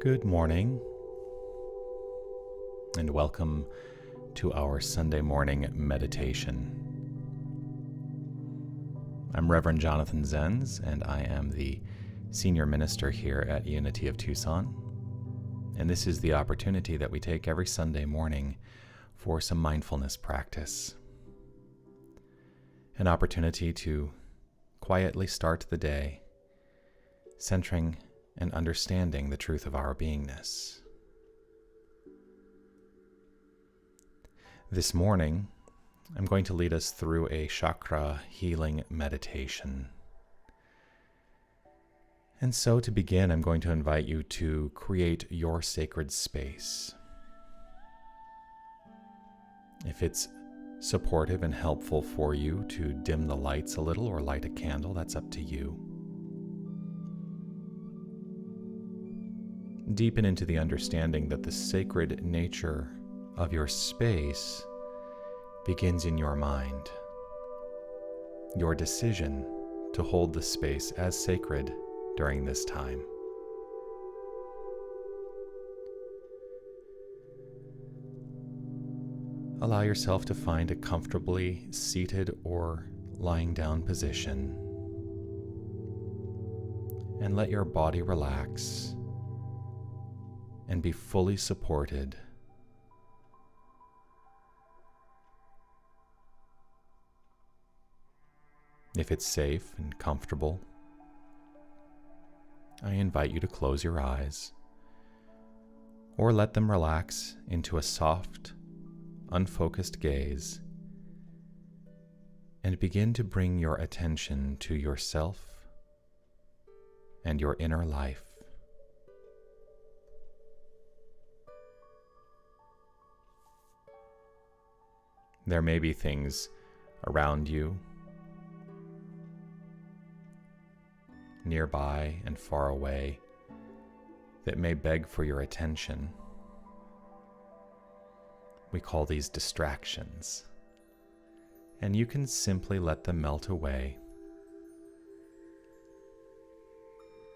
Good morning, and welcome to our Sunday morning meditation. I'm Reverend Jonathan Zenz, and I am the senior minister here at Unity of Tucson. And this is the opportunity that we take every Sunday morning for some mindfulness practice. An opportunity to quietly start the day, centering and understanding the truth of our beingness. This morning, I'm going to lead us through a chakra healing meditation. And so to begin, I'm going to invite you to create your sacred space. If it's supportive and helpful for you to dim the lights a little or light a candle, that's up to you. Deepen into the understanding that the sacred nature of your space begins in your mind. Your decision to hold the space as sacred during this time. Allow yourself to find a comfortably seated or lying down position, and let your body relax and be fully supported. If it's safe and comfortable, I invite you to close your eyes or let them relax into a soft, unfocused gaze and begin to bring your attention to yourself and your inner life. There may be things around you, nearby and far away, that may beg for your attention. We call these distractions, and you can simply let them melt away.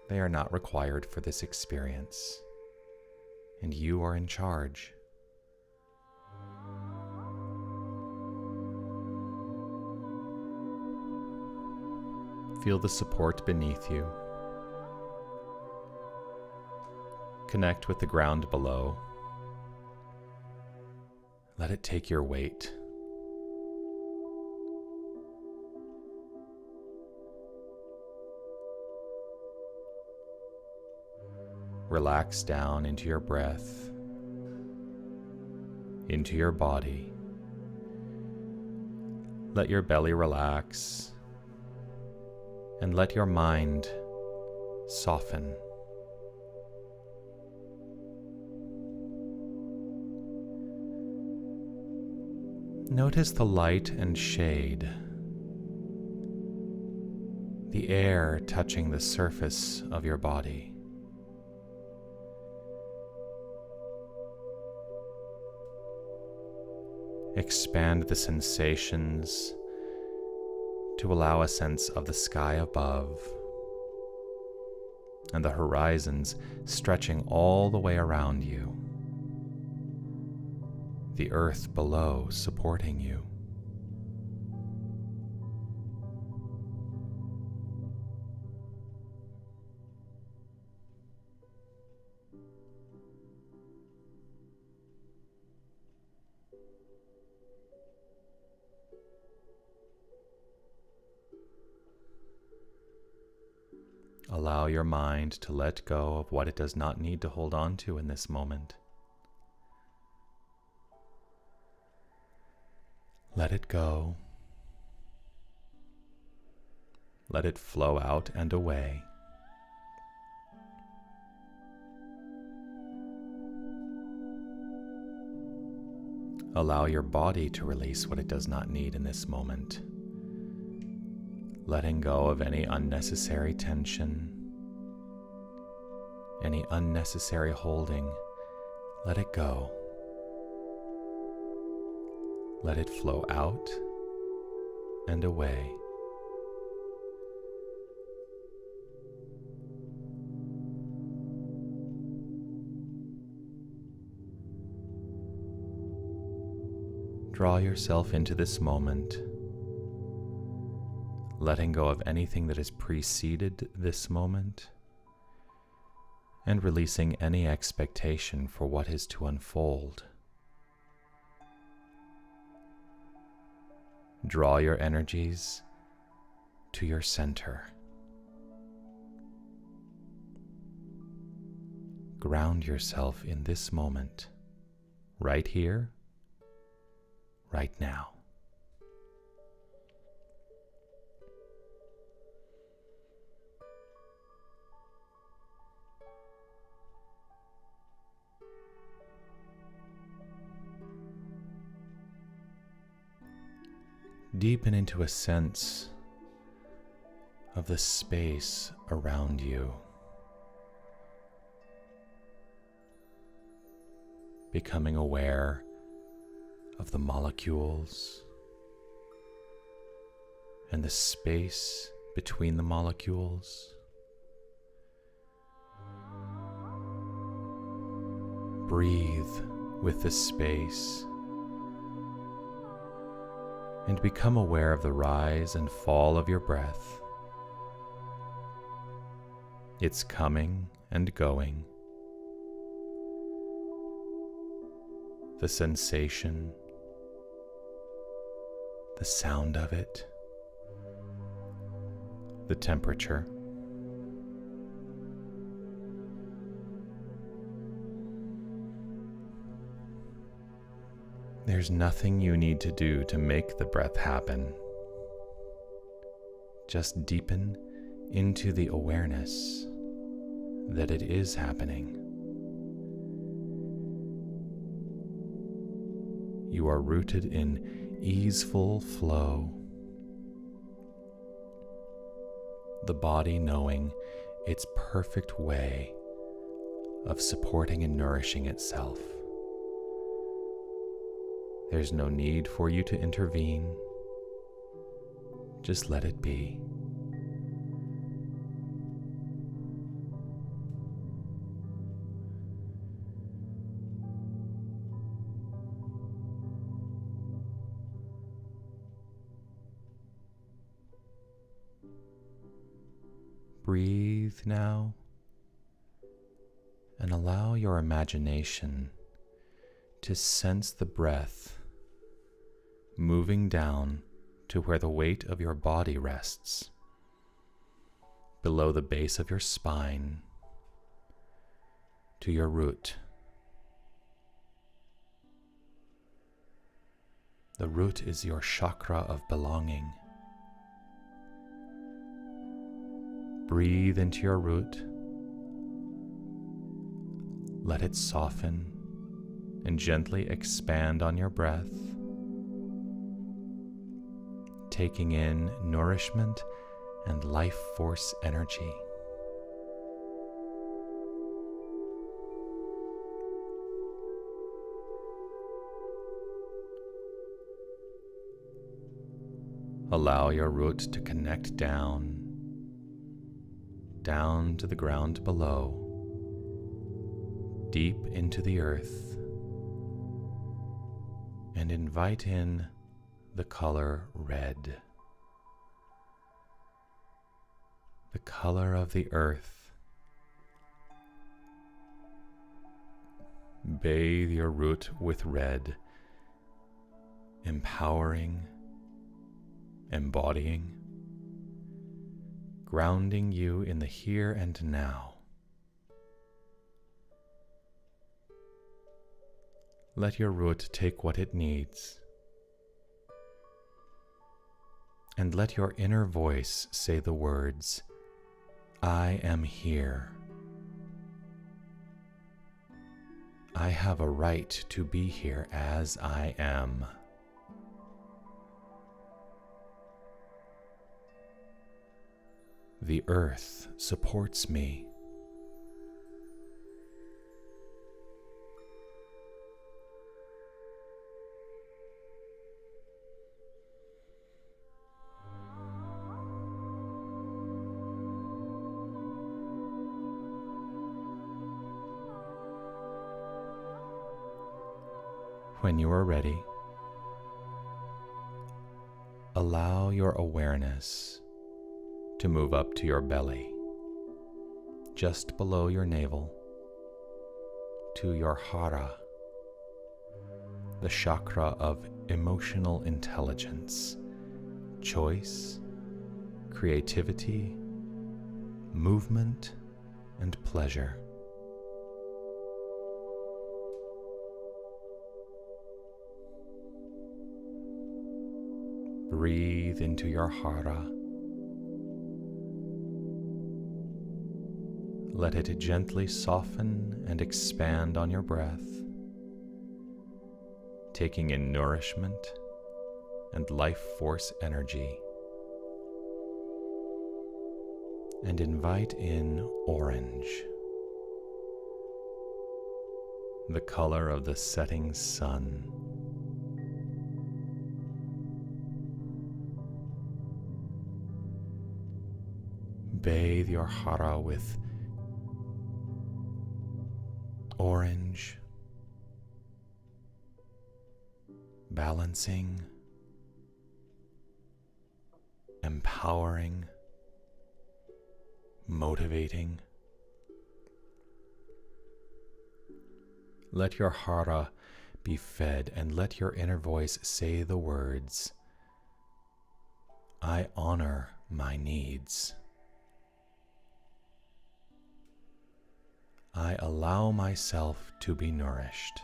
They are not required for this experience, and you are in charge. Feel the support beneath you. Connect with the ground below. Let it take your weight. Relax down into your breath, into your body. Let your belly relax. And let your mind soften. Notice the light and shade, the air touching the surface of your body. Expand the sensations to allow a sense of the sky above and the horizons stretching all the way around you, the earth below supporting you. Allow your mind to let go of what it does not need to hold on to in this moment. Let it go. Let it flow out and away. Allow your body to release what it does not need in this moment. Letting go of any unnecessary tension, any unnecessary holding. Let it go. Let it flow out and away. Draw yourself into this moment, letting go of anything that has preceded this moment, and releasing any expectation for what is to unfold. Draw your energies to your center. Ground yourself in this moment, right here, right now. Deepen into a sense of the space around you, becoming aware of the molecules and the space between the molecules. Breathe with the space and become aware of the rise and fall of your breath. It's coming and going. The sensation, the sound of it, the temperature. There's nothing you need to do to make the breath happen. Just deepen into the awareness that it is happening. You are rooted in easeful flow, the body knowing its perfect way of supporting and nourishing itself. There's no need for you to intervene. Just let it be. Breathe now and allow your imagination to sense the breath moving down to where the weight of your body rests, below the base of your spine, to your root. The root is your chakra of belonging. Breathe into your root. Let it soften and gently expand on your breath, taking in nourishment and life force energy. Allow your root to connect down to the ground below, deep into the earth, and invite in the color red, the color of the earth. Bathe your root with red, empowering, embodying, grounding you in the here and now. Let your root take what it needs, and let your inner voice say the words, I am here. I have a right to be here as I am. The earth supports me. When you are ready, allow your awareness to move up to your belly, just below your navel, to your hara, the chakra of emotional intelligence, choice, creativity, movement, and pleasure. Breathe into your hara. Let it gently soften and expand on your breath, taking in nourishment and life force energy. And invite in orange, the color of the setting sun. Bathe your hara with orange, balancing, empowering, motivating. Let your hara be fed and let your inner voice say the words, I honor my needs. I allow myself to be nourished.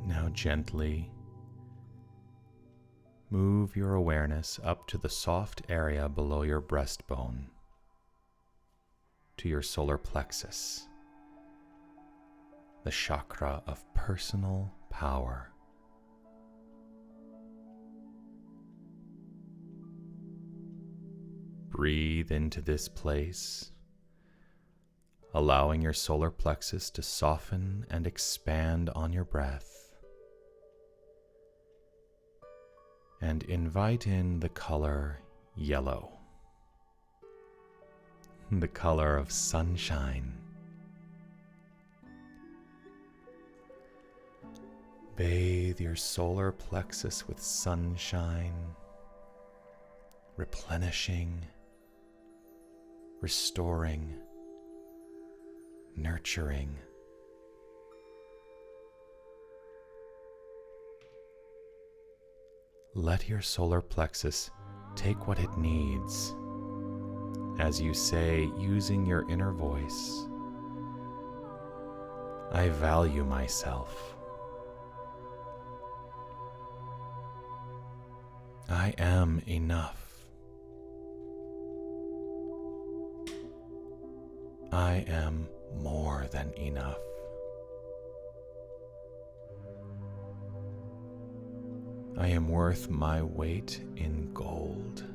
Now gently move your awareness up to the soft area below your breastbone, to your solar plexus, the chakra of personal power. Breathe into this place, allowing your solar plexus to soften and expand on your breath. And invite in the color yellow, the color of sunshine. Bathe your solar plexus with sunshine, replenishing, restoring, nurturing. Let your solar plexus take what it needs as you say, using your inner voice, I value myself. I am enough. I am more than enough. I am worth my weight in gold.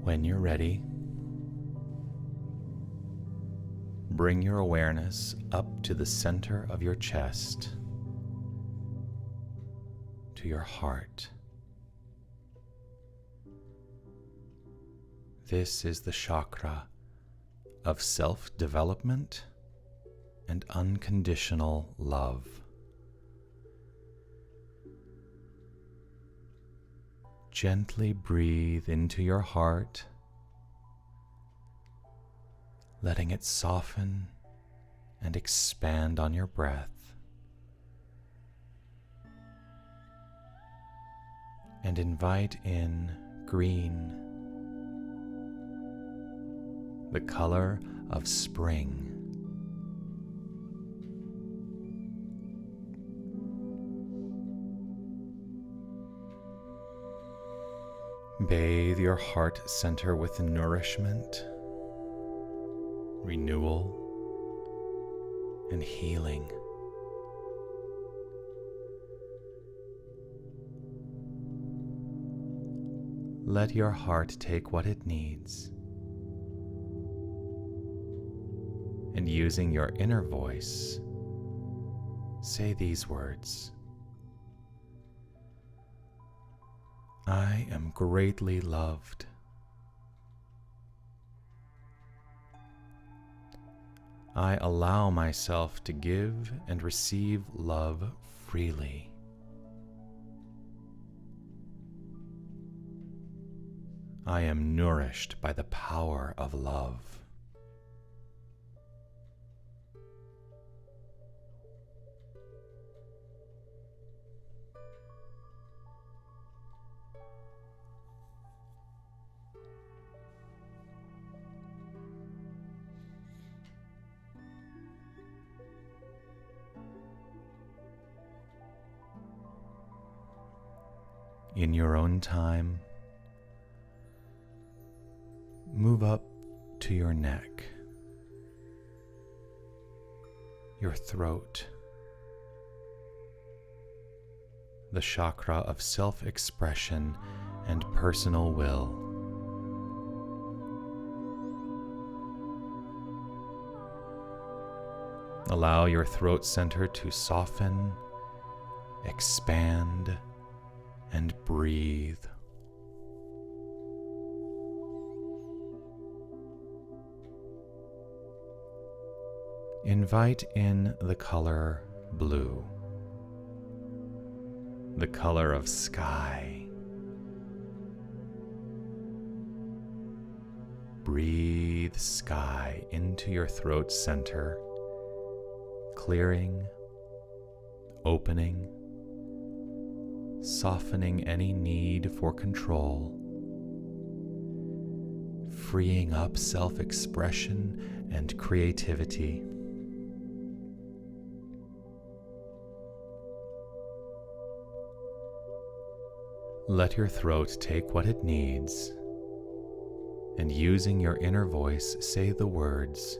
When you're ready, bring your awareness up to the center of your chest, to your heart. This is the chakra of self-development and unconditional love. Gently breathe into your heart, letting it soften and expand on your breath. And invite in green, the color of spring. Bathe your heart center with nourishment, renewal, and healing. Let your heart take what it needs, and using your inner voice, say these words: I am greatly loved. I allow myself to give and receive love freely. I am nourished by the power of love. In your own time, move up to your neck, your throat, the chakra of self-expression and personal will. Allow your throat center to soften, expand, and breathe. Invite in the color blue, the color of sky. Breathe sky into your throat center, clearing, opening, softening any need for control, freeing up self-expression and creativity. Let your throat take what it needs, and using your inner voice, say the words,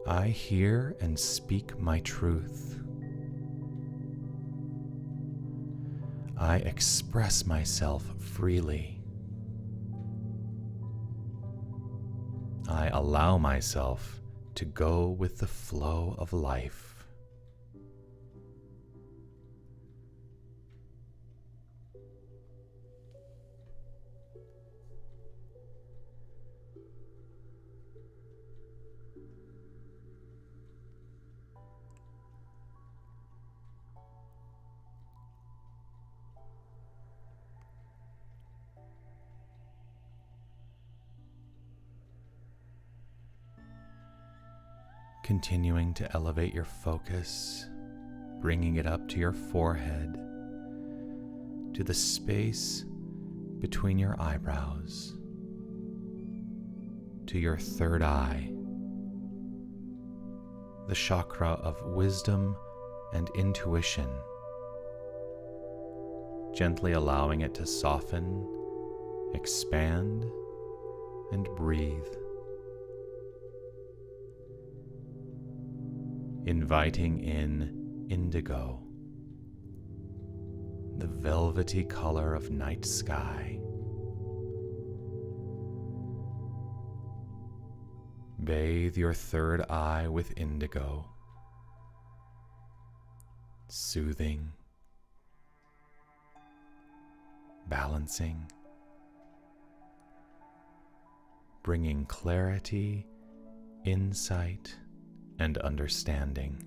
I hear and speak my truth. I express myself freely. I allow myself to go with the flow of life. Continuing to elevate your focus, bringing it up to your forehead, to the space between your eyebrows, to your third eye, the chakra of wisdom and intuition, gently allowing it to soften, expand, and breathe. Inviting in indigo, the velvety color of night sky. Bathe your third eye with indigo, soothing, balancing, bringing clarity, insight, and understanding.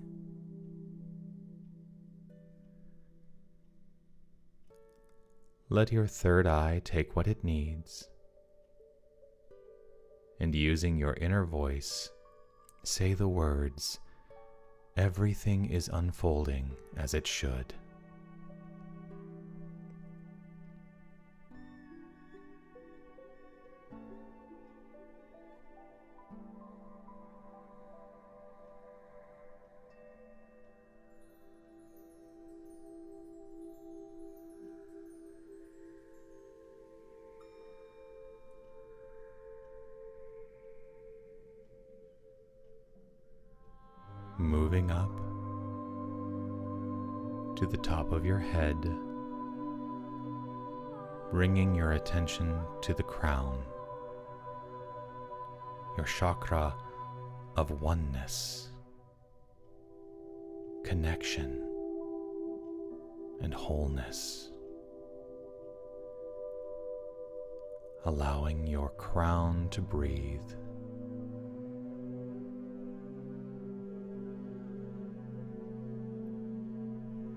Let your third eye take what it needs, and using your inner voice, say the words, "Everything is unfolding as it should." Moving up to the top of your head, bringing your attention to the crown, your chakra of oneness, connection, and wholeness. Allowing your crown to breathe.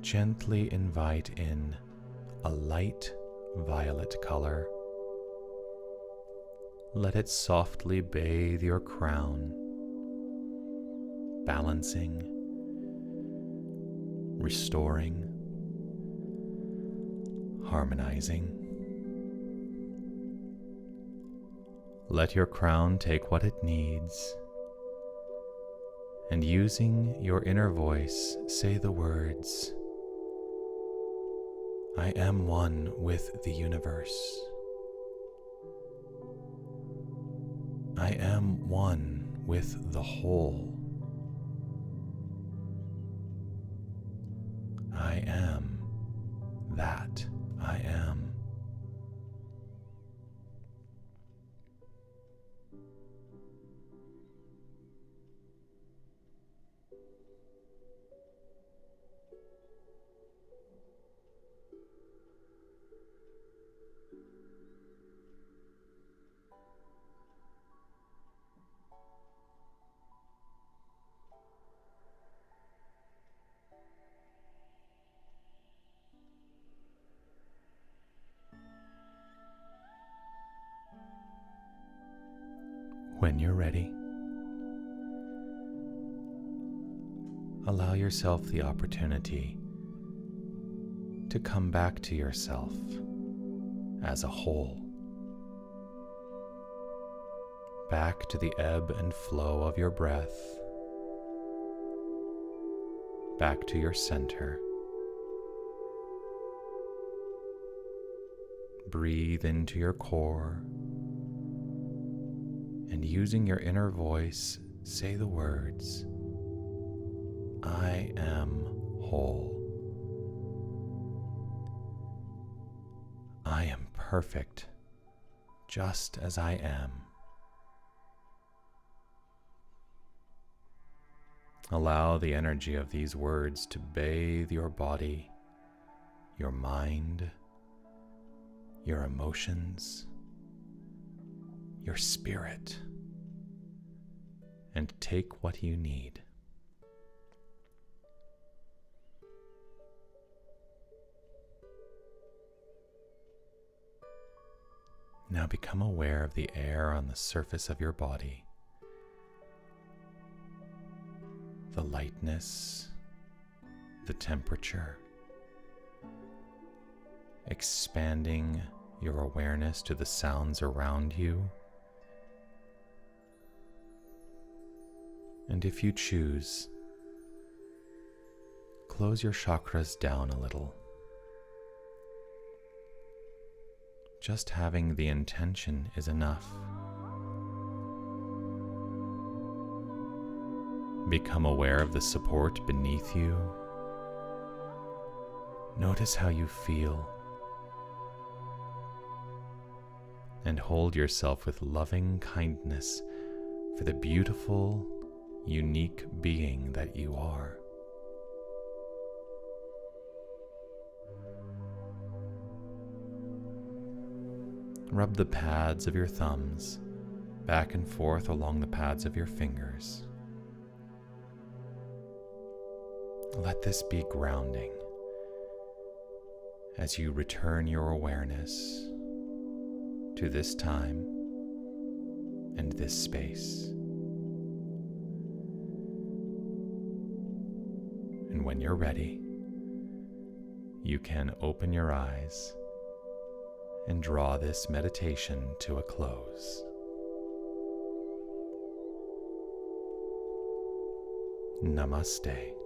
Gently invite in a light violet color. Let it softly bathe your crown, balancing, restoring, harmonizing. Let your crown take what it needs, and using your inner voice, say the words, "I am one with the universe. I am one with the whole. I am that I am." When you're ready, allow yourself the opportunity to come back to yourself as a whole, back to the ebb and flow of your breath, back to your center. Breathe into your core, and using your inner voice, say the words, "I am whole. I am perfect just as I am." Allow the energy of these words to bathe your body, your mind, your emotions, your spirit, and take what you need. Now become aware of the air on the surface of your body, the lightness, the temperature, expanding your awareness to the sounds around you. And if you choose, close your chakras down a little. Just having the intention is enough. Become aware of the support beneath you. Notice how you feel. And hold yourself with loving kindness for the beautiful, unique being that you are. Rub the pads of your thumbs back and forth along the pads of your fingers. Let this be grounding as you return your awareness to this time and this space. And when you're ready, you can open your eyes and draw this meditation to a close. Namaste.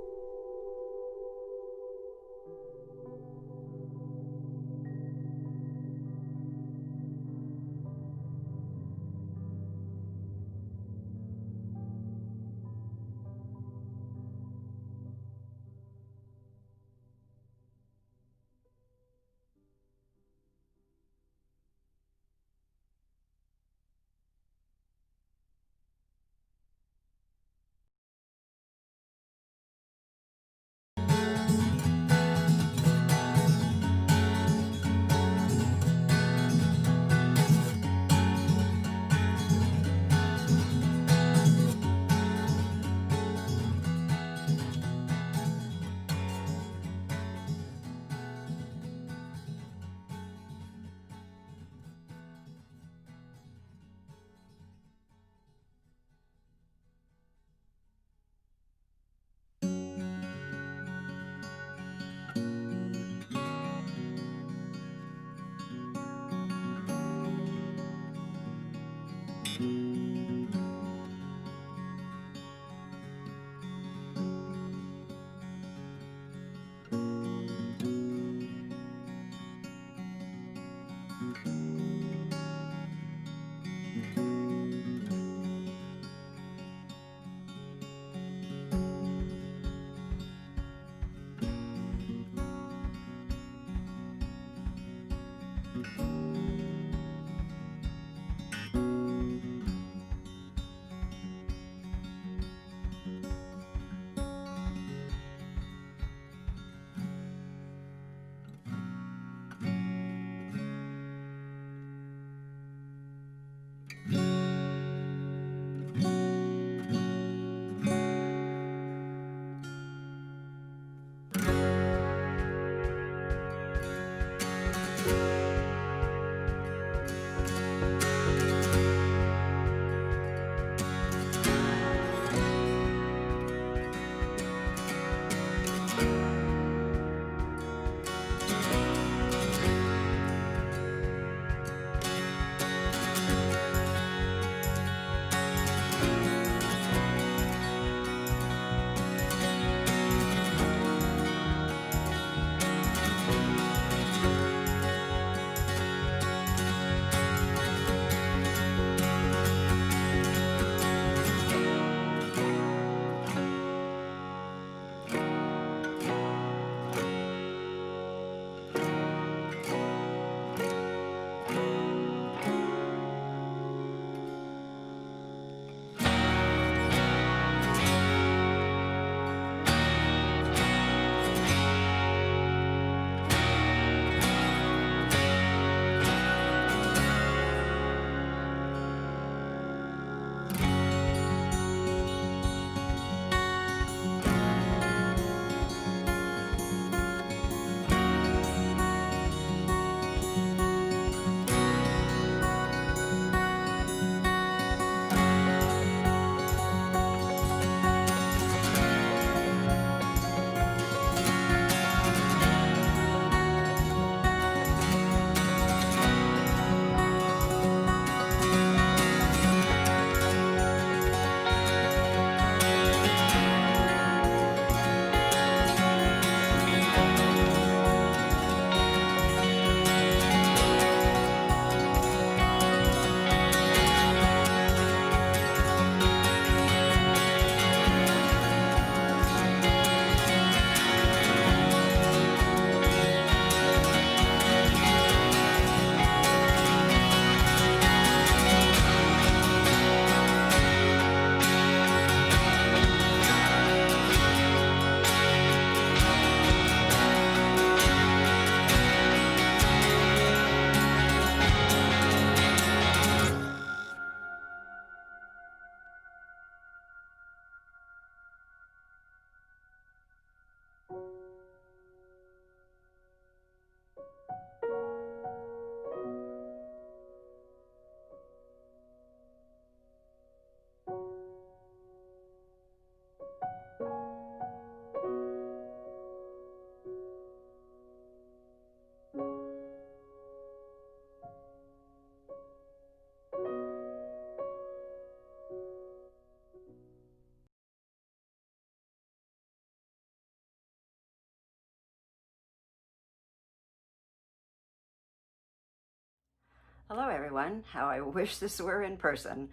Hello everyone, how I wish this were in person.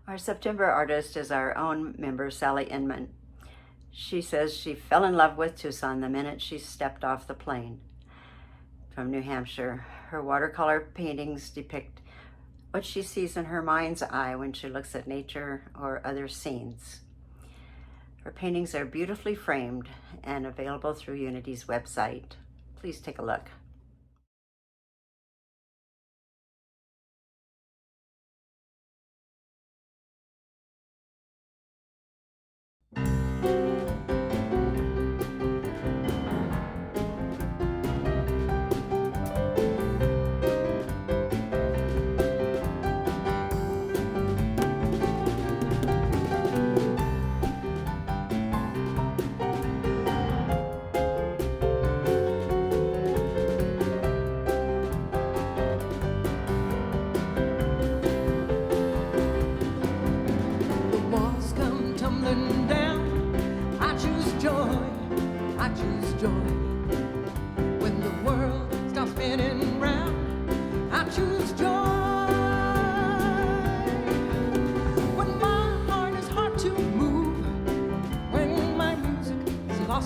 Our September artist is our own member, Sally Inman. She says she fell in love with Tucson the minute she stepped off the plane. From New Hampshire, her watercolor paintings depict what she sees in her mind's eye when she looks at nature or other scenes. Her paintings are beautifully framed and available through Unity's website. Please take a look.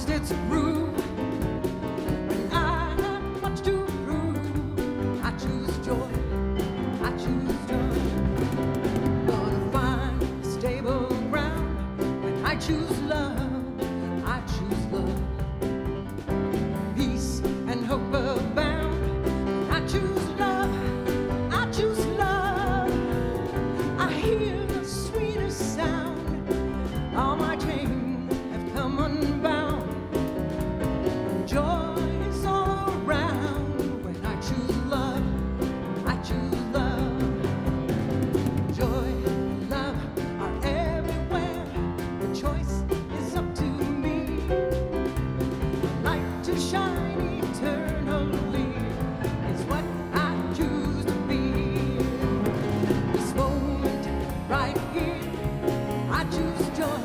Its groove. When I have much to prove, I choose joy, I choose joy. Gonna find a stable ground. When I choose love, I choose love. Peace and hope abound. I choose love, I choose love. I hear the sweetest sound. All my chains have come unbound. Joy is all around when I choose love, I choose love. Joy and love are everywhere, the choice is up to me. Light to shine eternally is what I choose to be. This moment right here, I choose joy,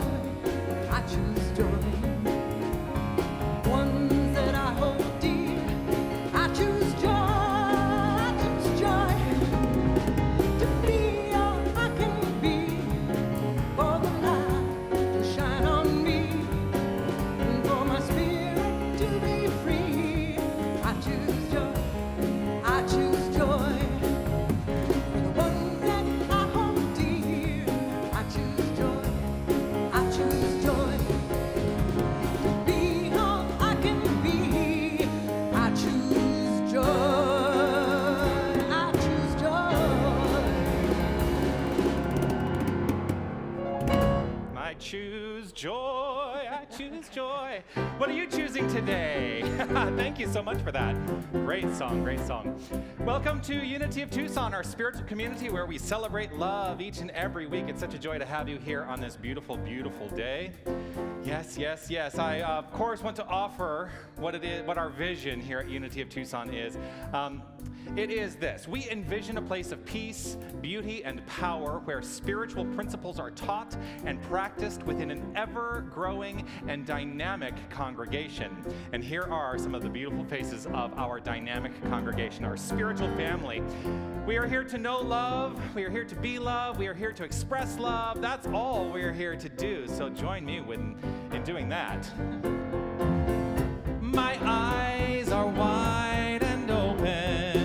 I choose joy. Choose joy, I choose joy. What are you choosing today? Thank you so much for that. Great song, great song. Welcome to Unity of Tucson, our spiritual community where we celebrate love each and every week. It's such a joy to have you here on this beautiful, beautiful day. Yes, yes, yes. I, of course, want to offer what our vision here at Unity of Tucson is. It is this. We envision a place of peace, beauty, and power where spiritual principles are taught and practiced within an ever-growing and dynamic congregation. And here are some of the beautiful faces of our dynamic congregation, our spiritual family. We are here to know love. We are here to be love. We are here to express love. That's all we are here to do. So join me in doing that. My eyes are wide and open.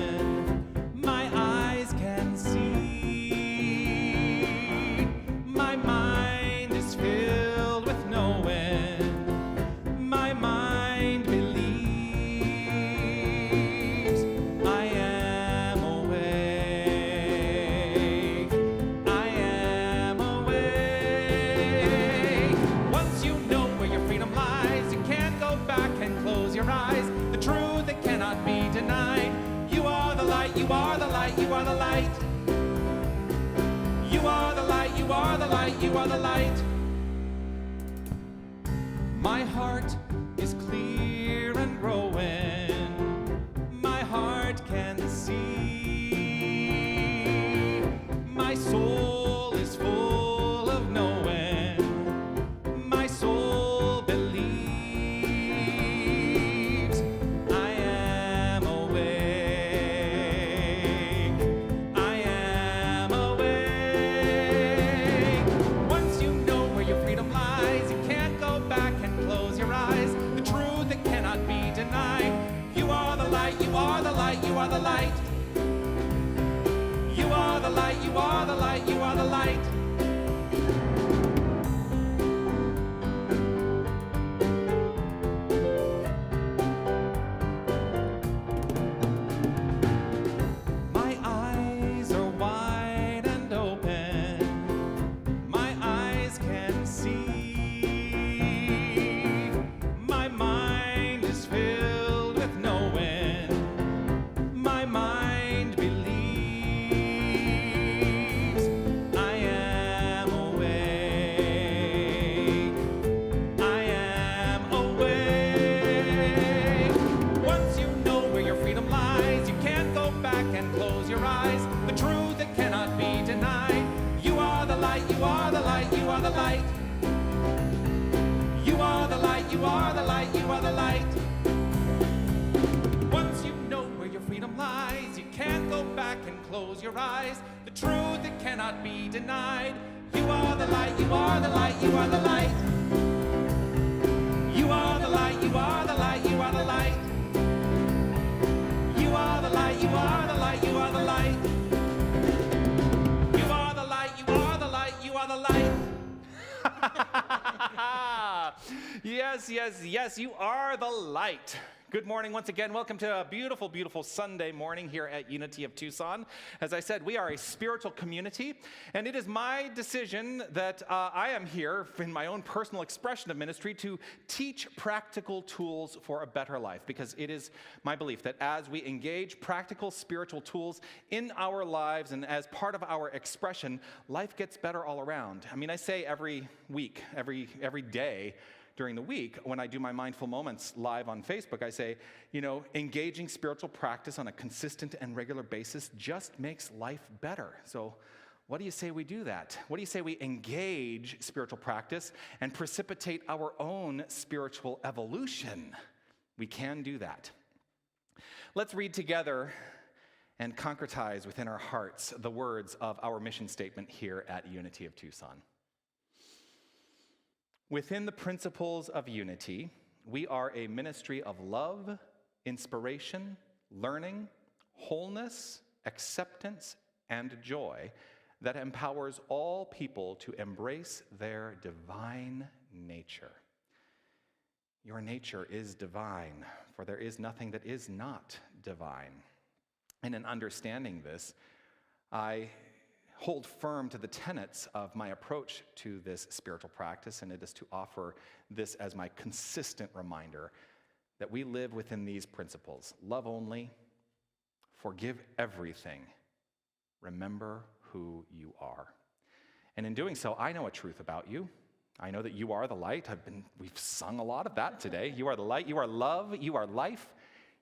You are the light, you are the light. You are the light, you are the light, you are the light. My heart is clear and growing. My heart can see. My soul is full of knowing. My soul believes. I am awake. light, you are the light. You are the light, you are the light, you are the light. My eyes are wide and open. My eyes can see. My mind is filled with knowing. My mind believes. I am awake. I am awake. Once you know where your freedom lies, you can't go back and close your eyes. The truth that cannot be denied. You are the light, you are the light, you are the light. You are the light, you are the light, you are the light. Once you know where your freedom lies, you can't go back and close your eyes. The truth that cannot be denied. You are the light, you are the light, you are the light. You are the light, you are the light, you are the light. You are the light, you are the light, you are the light. You are the light, you are the light, you are the light. Yes, yes, yes, you are the light. Good morning once again. Welcome to a beautiful, beautiful Sunday morning here at Unity of Tucson. As I said, we are a spiritual community, and it is my decision that I am here in my own personal expression of ministry to teach practical tools for a better life, because it is my belief that as we engage practical spiritual tools in our lives and as part of our expression, life gets better all around. I mean, I say every week, every day, during the week, when I do my Mindful Moments live on Facebook, I say, you know, engaging spiritual practice on a consistent and regular basis just makes life better. So what do you say we do that? What do you say we engage spiritual practice and precipitate our own spiritual evolution? We can do that. Let's read together and concretize within our hearts the words of our mission statement here at Unity of Tucson. Within the principles of unity, we are a ministry of love, inspiration, learning, wholeness, acceptance, and joy that empowers all people to embrace their divine nature. Your nature is divine, for there is nothing that is not divine. And in understanding this, I hold firm to the tenets of my approach to this spiritual practice, and it is to offer this as my consistent reminder that we live within these principles. Love only, forgive everything, remember who you are. And in doing so, I know a truth about you. I know that you are the light. We've sung a lot of that today. You are the light, you are love, you are life.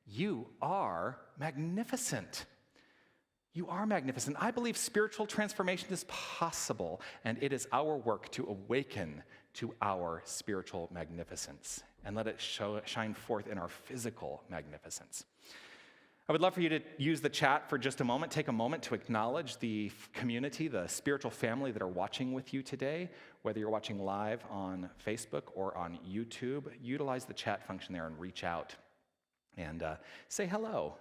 You are magnificent. You are magnificent. I believe spiritual transformation is possible, and it is our work to awaken to our spiritual magnificence and let it shine forth in our physical magnificence. I would love for you to use the chat for just a moment. Take a moment to acknowledge the community, the spiritual family that are watching with you today. Whether you're watching live on Facebook or on YouTube, utilize the chat function there and reach out and say hello.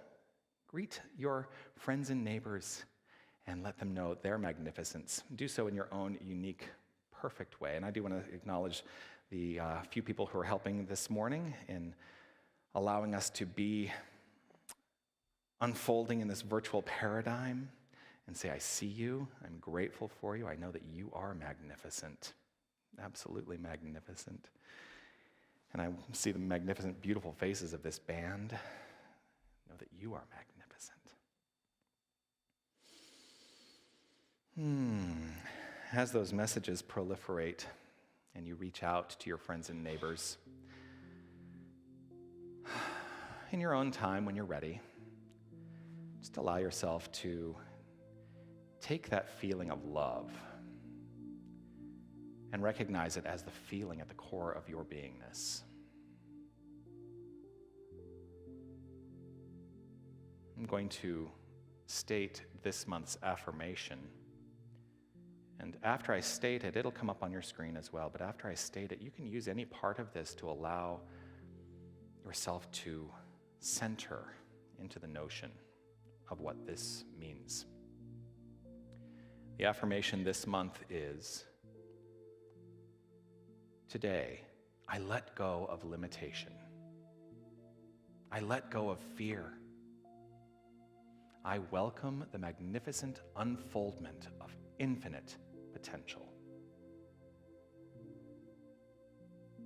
Greet your friends and neighbors and let them know their magnificence. Do so in your own unique, perfect way. And I do want to acknowledge the few people who are helping this morning in allowing us to be unfolding in this virtual paradigm and say, I see you, I'm grateful for you, I know that you are magnificent, absolutely magnificent. And I see the magnificent, beautiful faces of this band. Know that you are magnificent. As those messages proliferate and you reach out to your friends and neighbors, in your own time when you're ready, just allow yourself to take that feeling of love and recognize it as the feeling at the core of your beingness. I'm going to state this month's affirmation. And after I state it, it'll come up on your screen as well, but after I state it, you can use any part of this to allow yourself to center into the notion of what this means. The affirmation this month is, today, I let go of limitation. I let go of fear. I welcome the magnificent unfoldment of infinite potential.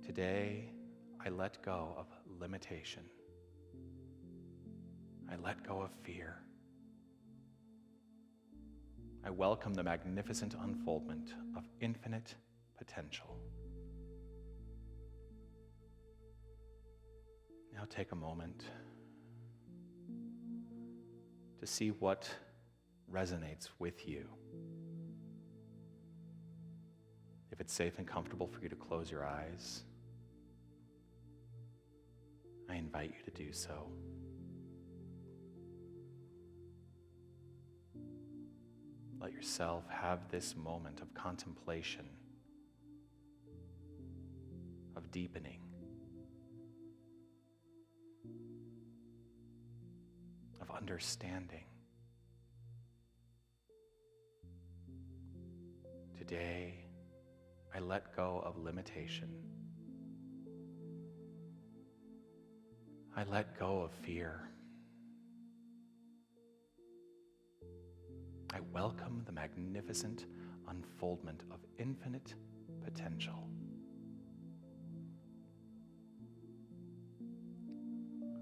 Today, I let go of limitation. I let go of fear. I welcome the magnificent unfoldment of infinite potential. Now take a moment to see what resonates with you. If it's safe and comfortable for you to close your eyes, I invite you to do so. Let yourself have this moment of contemplation, of deepening, of understanding. Today, I let go of limitation. I let go of fear. I welcome the magnificent unfoldment of infinite potential.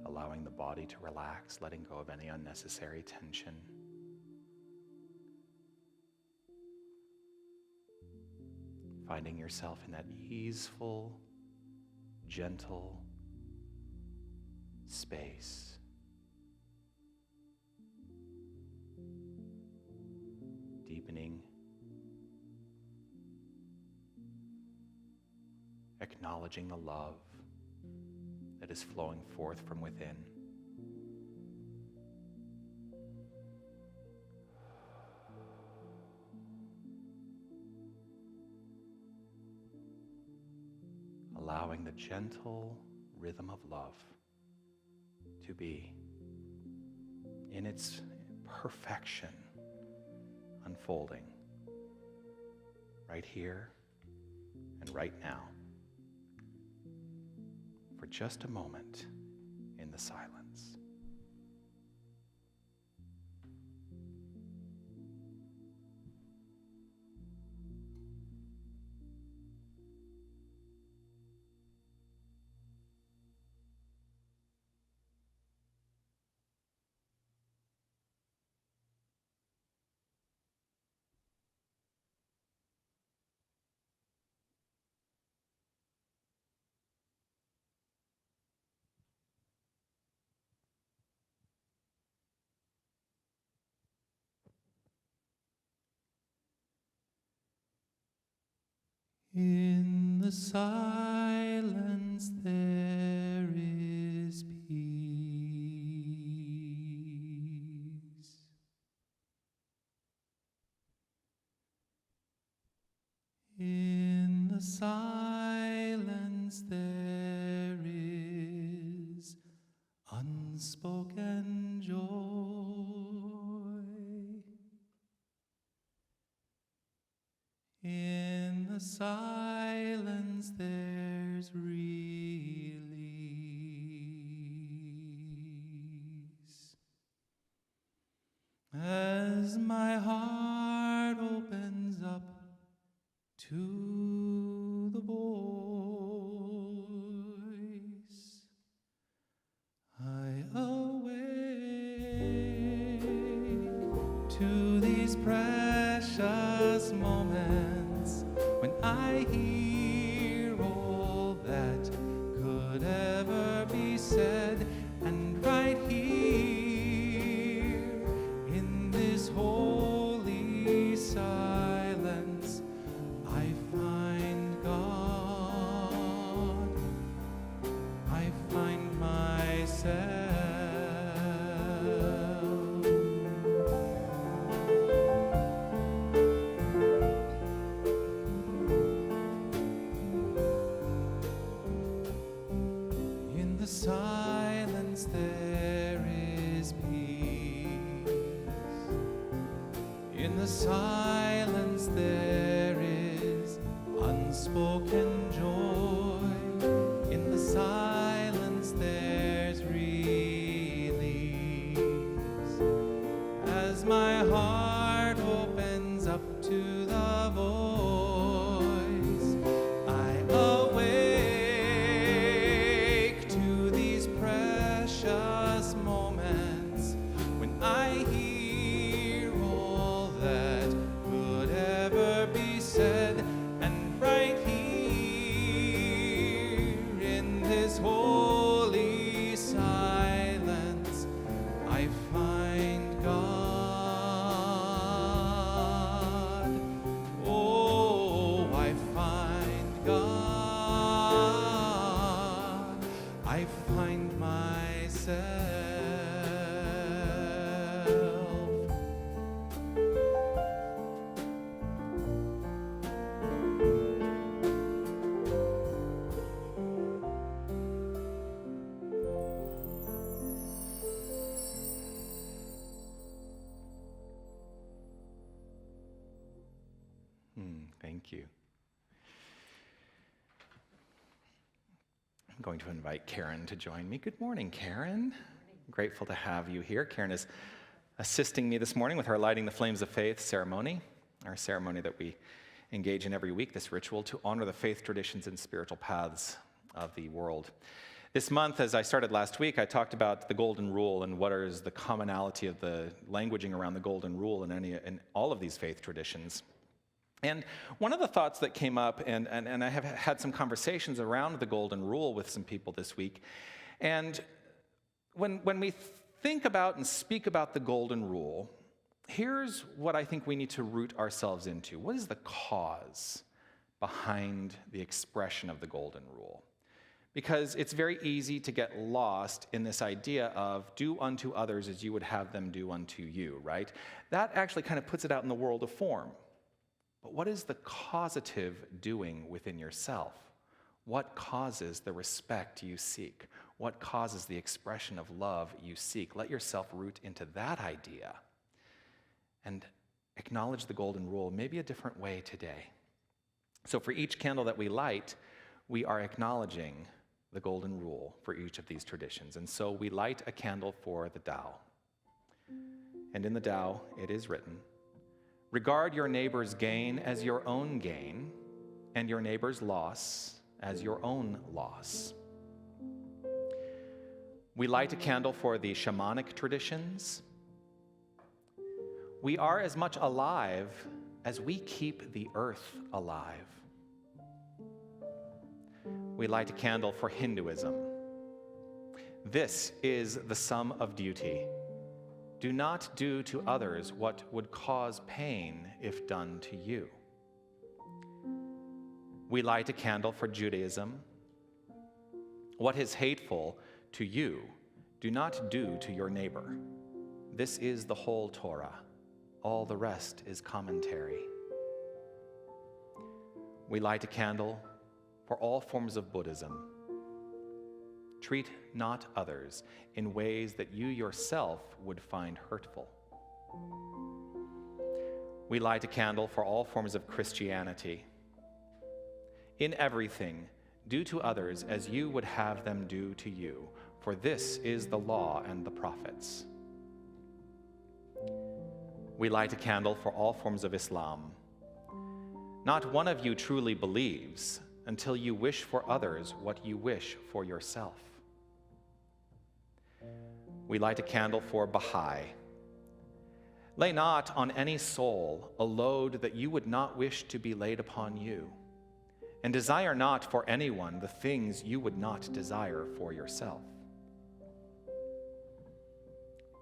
Allowing the body to relax, letting go of any unnecessary tension. Finding yourself in that easeful, gentle space. Deepening, acknowledging the love that is flowing forth from within. Allowing the gentle rhythm of love to be in its perfection unfolding right here and right now for just a moment in the silence. In the silence there is peace. In the silence there is unspoken joy. In the silence there's release. As my heart opens up to the voice, I awake to these precious moments when I hear all that could ever be said, and right here in this holy silence I find God, I find myself. the silence there is unspoken joy. In the silence there's release. As my heart opens up to the voice, I awake to these precious moments when I hear all that could ever be said. And right here in this holy silence, I find God. Oh, I find God. I find myself. Thank you. I'm going to invite Karen to join me. Good morning, Karen. Grateful to have you here. Karen is assisting me this morning with our Lighting the Flames of Faith ceremony, our ceremony that we engage in every week, this ritual to honor the faith traditions and spiritual paths of the world. This month, as I started last week, I talked about the Golden Rule and what is the commonality of the languaging around the Golden Rule in all of these faith traditions. And one of the thoughts that came up, and I have had some conversations around the Golden Rule with some people this week, and when we think about and speak about the Golden Rule, here's what I think we need to root ourselves into. What is the cause behind the expression of the Golden Rule? Because it's very easy to get lost in this idea of do unto others as you would have them do unto you, right? That actually kind of puts it out in the world of form. But what is the causative doing within yourself? What causes the respect you seek? What causes the expression of love you seek? Let yourself root into that idea and acknowledge the Golden Rule maybe a different way today. So for each candle that we light, we are acknowledging the Golden Rule for each of these traditions. And so we light a candle for the Tao. And in the Tao, it is written, regard your neighbor's gain as your own gain, and your neighbor's loss as your own loss. We light a candle for the shamanic traditions. We are as much alive as we keep the earth alive. We light a candle for Hinduism. This is the sum of duty. Do not do to others what would cause pain if done to you. We light a candle for Judaism. What is hateful to you, do not do to your neighbor. This is the whole Torah. All the rest is commentary. We light a candle for all forms of Buddhism. Treat not others in ways that you yourself would find hurtful. We light a candle for all forms of Christianity. In everything, do to others as you would have them do to you, for this is the law and the prophets. We light a candle for all forms of Islam. Not one of you truly believes until you wish for others what you wish for yourself. We light a candle for Baha'i. Lay not on any soul a load that you would not wish to be laid upon you, and desire not for anyone the things you would not desire for yourself.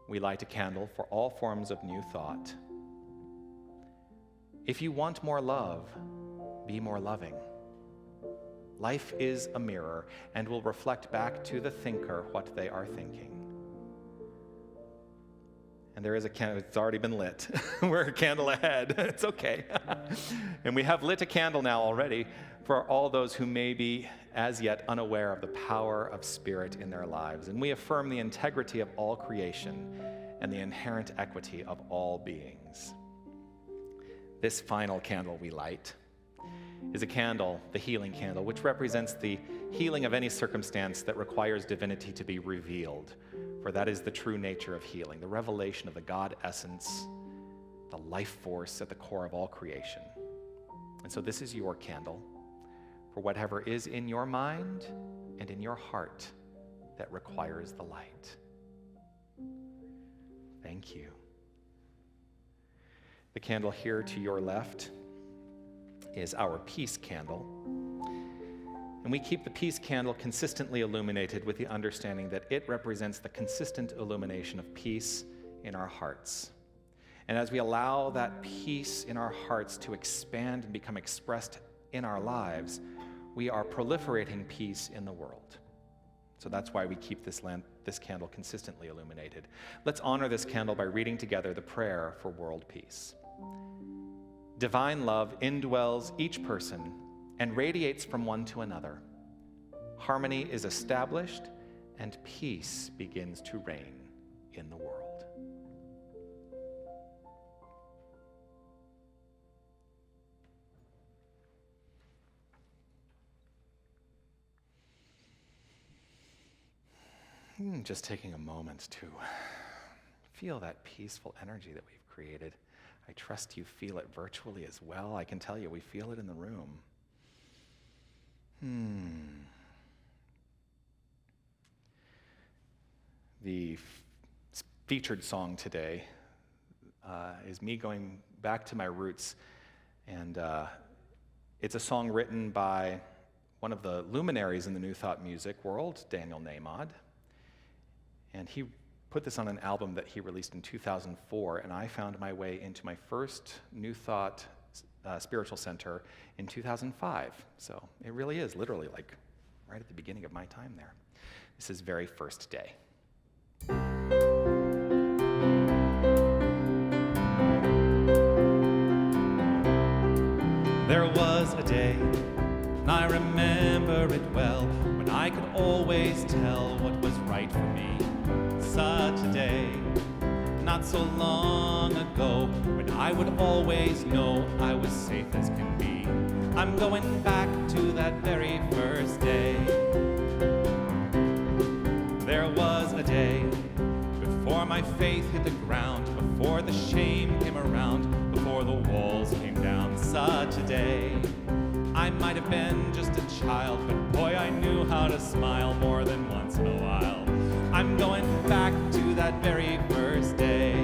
We light a candle for all forms of new thought. If you want more love, be more loving. Life is a mirror and will reflect back to the thinker what they are thinking. And there is a candle, it's already been lit. We're a candle ahead, it's okay. And we have lit a candle now already for all those who may be as yet unaware of the power of spirit in their lives. And we affirm the integrity of all creation and the inherent equity of all beings. this final candle we light is a candle, the healing candle, which represents the healing of any circumstance that requires divinity to be revealed. For that is the true nature of healing, the revelation of the God essence, the life force at the core of all creation. And so this is your candle for whatever is in your mind and in your heart that requires the light. Thank you. The candle here to your left is our peace candle. And we keep the peace candle consistently illuminated with the understanding that it represents the consistent illumination of peace in our hearts. And as we allow that peace in our hearts to expand and become expressed in our lives, we are proliferating peace in the world. So that's why we keep this candle consistently illuminated. Let's honor this candle by reading together the prayer for world peace. Divine love indwells each person and radiates from one to another. Harmony is established and peace begins to reign in the world. Just taking a moment to feel that peaceful energy that we've created. I trust you feel it virtually as well. I can tell you we feel it in the room. The featured song today is me going back to my roots, and it's a song written by one of the luminaries in the New Thought music world, Daniel Nahmod. And he put this on an album that he released in 2004, and I found my way into my first New Thought spiritual center in 2005. So it really is literally like right at the beginning of my time there. This is Very First Day. There was a day, and I remember it well, when I could always tell what was right for me. Such a day, not so long ago, when I would always know I was safe as can be. I'm going back to that very first day. There was a day before my faith hit the ground, before the shame came around, before the walls came down. Such a day, I might have been just a child, but boy, I knew how to smile more than once in a while. I'm going back to that very first day.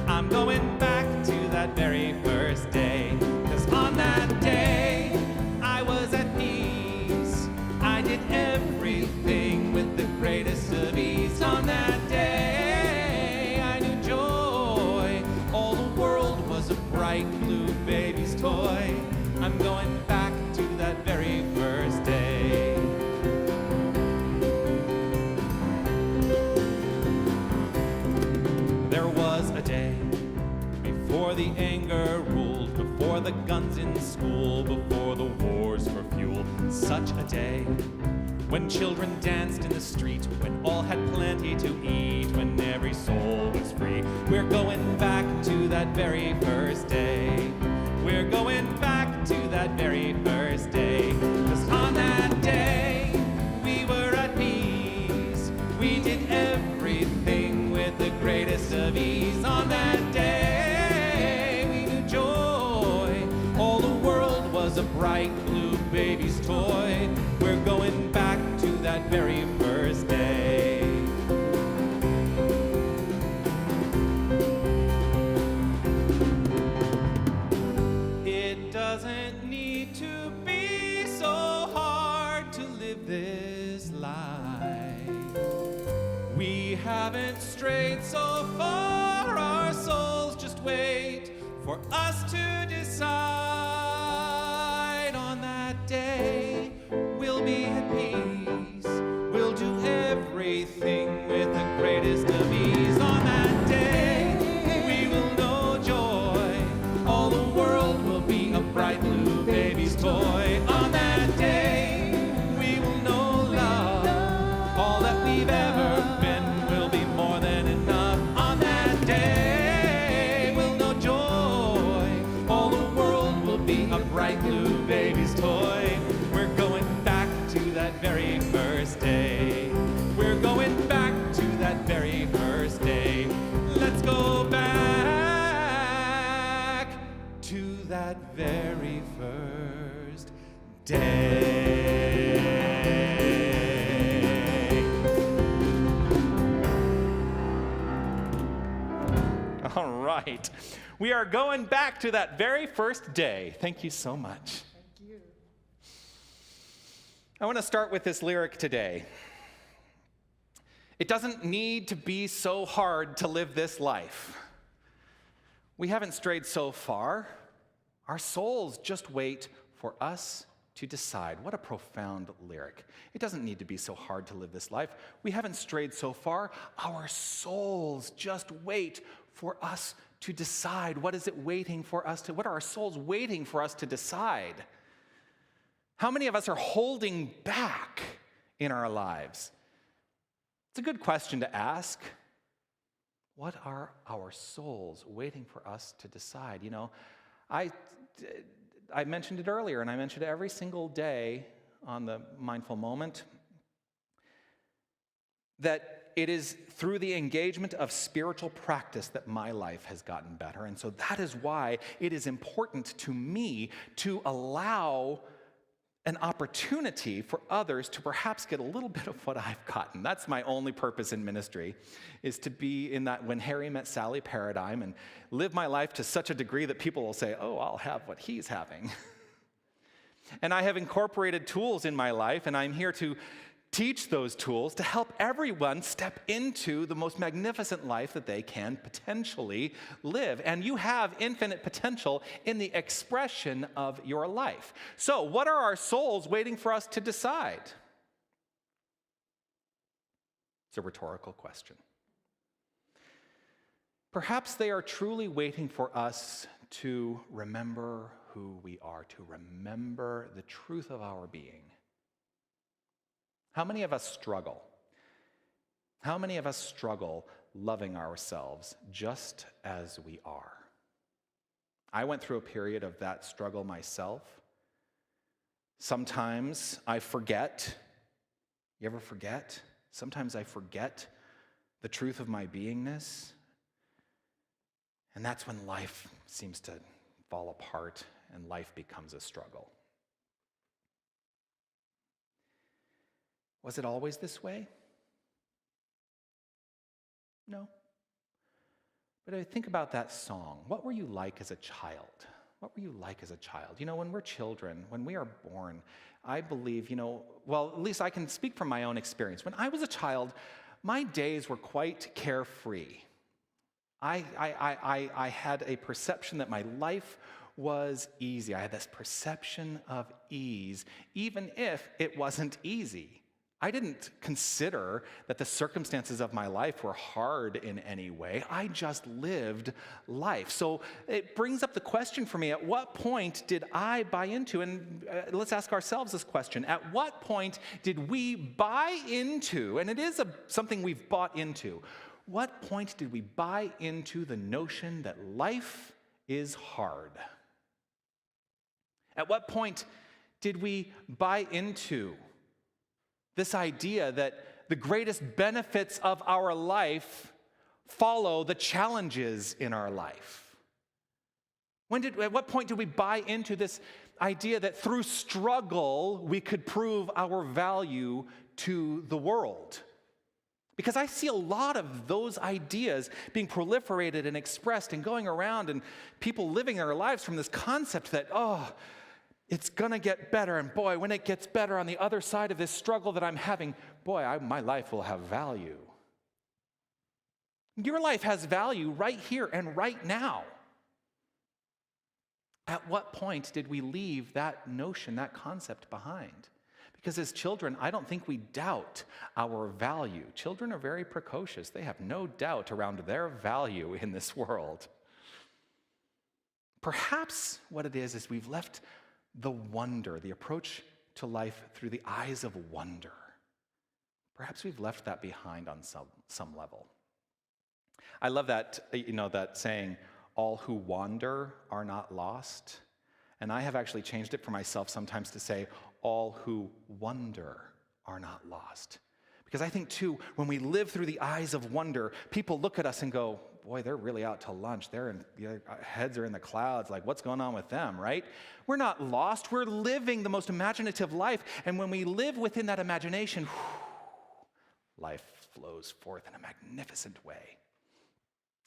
I'm going back to that very first day. 'Cause on that day, I was at peace. I did everything with the greatest of ease. On that day, I knew joy. All the world was a bright blue baby's toy. I'm going back to that very first day. There was a day before the anger ruled, before the guns in school, before the wars for fuel. Such a day when children danced in the street, when all had plenty to eat, when every soul was free. We're going back to that very first day. We're going back to that very first day. 'Cause on that day, we were at peace. We did everything with the greatest of ease. On that day, we knew joy. All the world was a bright blue baby's toy. We're going back to that very first day. It doesn't need to be so hard to live this life. We haven't strayed so far, our souls just wait for us to decide. On that day, we'll be at peace. We'll do everything with the greatest of ease. On that day, we will know joy. All the world will be a bright blue baby's toy. On that day, we will know love. All that we've ever been will be more than enough. On that day, we'll know joy. All the that very first day. All right. We are going back to that very first day. Thank you so much. Thank you. I want to start with this lyric today. It doesn't need to be so hard to live this life. We haven't strayed so far. Our souls just wait for us to decide. What a profound lyric. It doesn't need to be so hard to live this life. We haven't strayed so far. Our souls just wait for us to decide. What is it waiting for us to, what are our souls waiting for us to decide? How many of us are holding back in our lives? It's a good question to ask. What are our souls waiting for us to decide? You know, I mentioned it earlier, and I mention it every single day on the Mindful Moment, that it is through the engagement of spiritual practice that my life has gotten better. And so that is why it is important to me to allow an opportunity for others to perhaps get a little bit of what I've gotten. That's my only purpose in ministry, is to be in that when Harry met Sally paradigm and live my life to such a degree that people will say, oh, I'll have what he's having. And I have incorporated tools in my life, and I'm here to teach those tools to help everyone step into the most magnificent life that they can potentially live. And you have infinite potential in the expression of your life. So, what are our souls waiting for us to decide? It's a rhetorical question. Perhaps they are truly waiting for us to remember who we are, to remember the truth of our being. How many of us struggle? How many of us struggle loving ourselves just as we are? I went through a period of that struggle myself. Sometimes I forget. You ever forget? Sometimes I forget the truth of my beingness. And that's when life seems to fall apart and life becomes a struggle. Was it always this way? No. But I think about that song. What were you like as a child? What were you like as a child? You know, when we're children, when we are born, I believe, well, at least I can speak from my own experience. When I was a child, my days were quite carefree. I had a perception that my life was easy. I had this perception of ease, even if it wasn't easy. I didn't consider that the circumstances of my life were hard in any way. I just lived life. So it brings up the question for me, at what point did I buy into, and let's ask ourselves this question, at what point did we buy into, and it is something we've bought into, what point did we buy into the notion that life is hard? At what point did we buy into this idea that the greatest benefits of our life follow the challenges in our life? At what point did we buy into this idea that through struggle we could prove our value to the world? Because I see a lot of those ideas being proliferated and expressed and going around, and people living their lives from this concept that, it's going to get better, and boy, when it gets better on the other side of this struggle that I'm having, boy, my life will have value. Your life has value right here and right now. At what point did we leave that notion, that concept behind? Because as children, I don't think we doubt our value. Children are very precocious. They have no doubt around their value in this world. Perhaps what it is we've left the wonder, the approach to life through the eyes of wonder. Perhaps we've left that behind on some level. I love that, that saying, all who wander are not lost. And I have actually changed it for myself sometimes to say, all who wonder are not lost. Because I think, too, when we live through the eyes of wonder, people look at us and go, boy, they're really out to lunch. Their heads are in the clouds. Like, what's going on with them, right? We're not lost. We're living the most imaginative life. And when we live within that imagination, life flows forth in a magnificent way.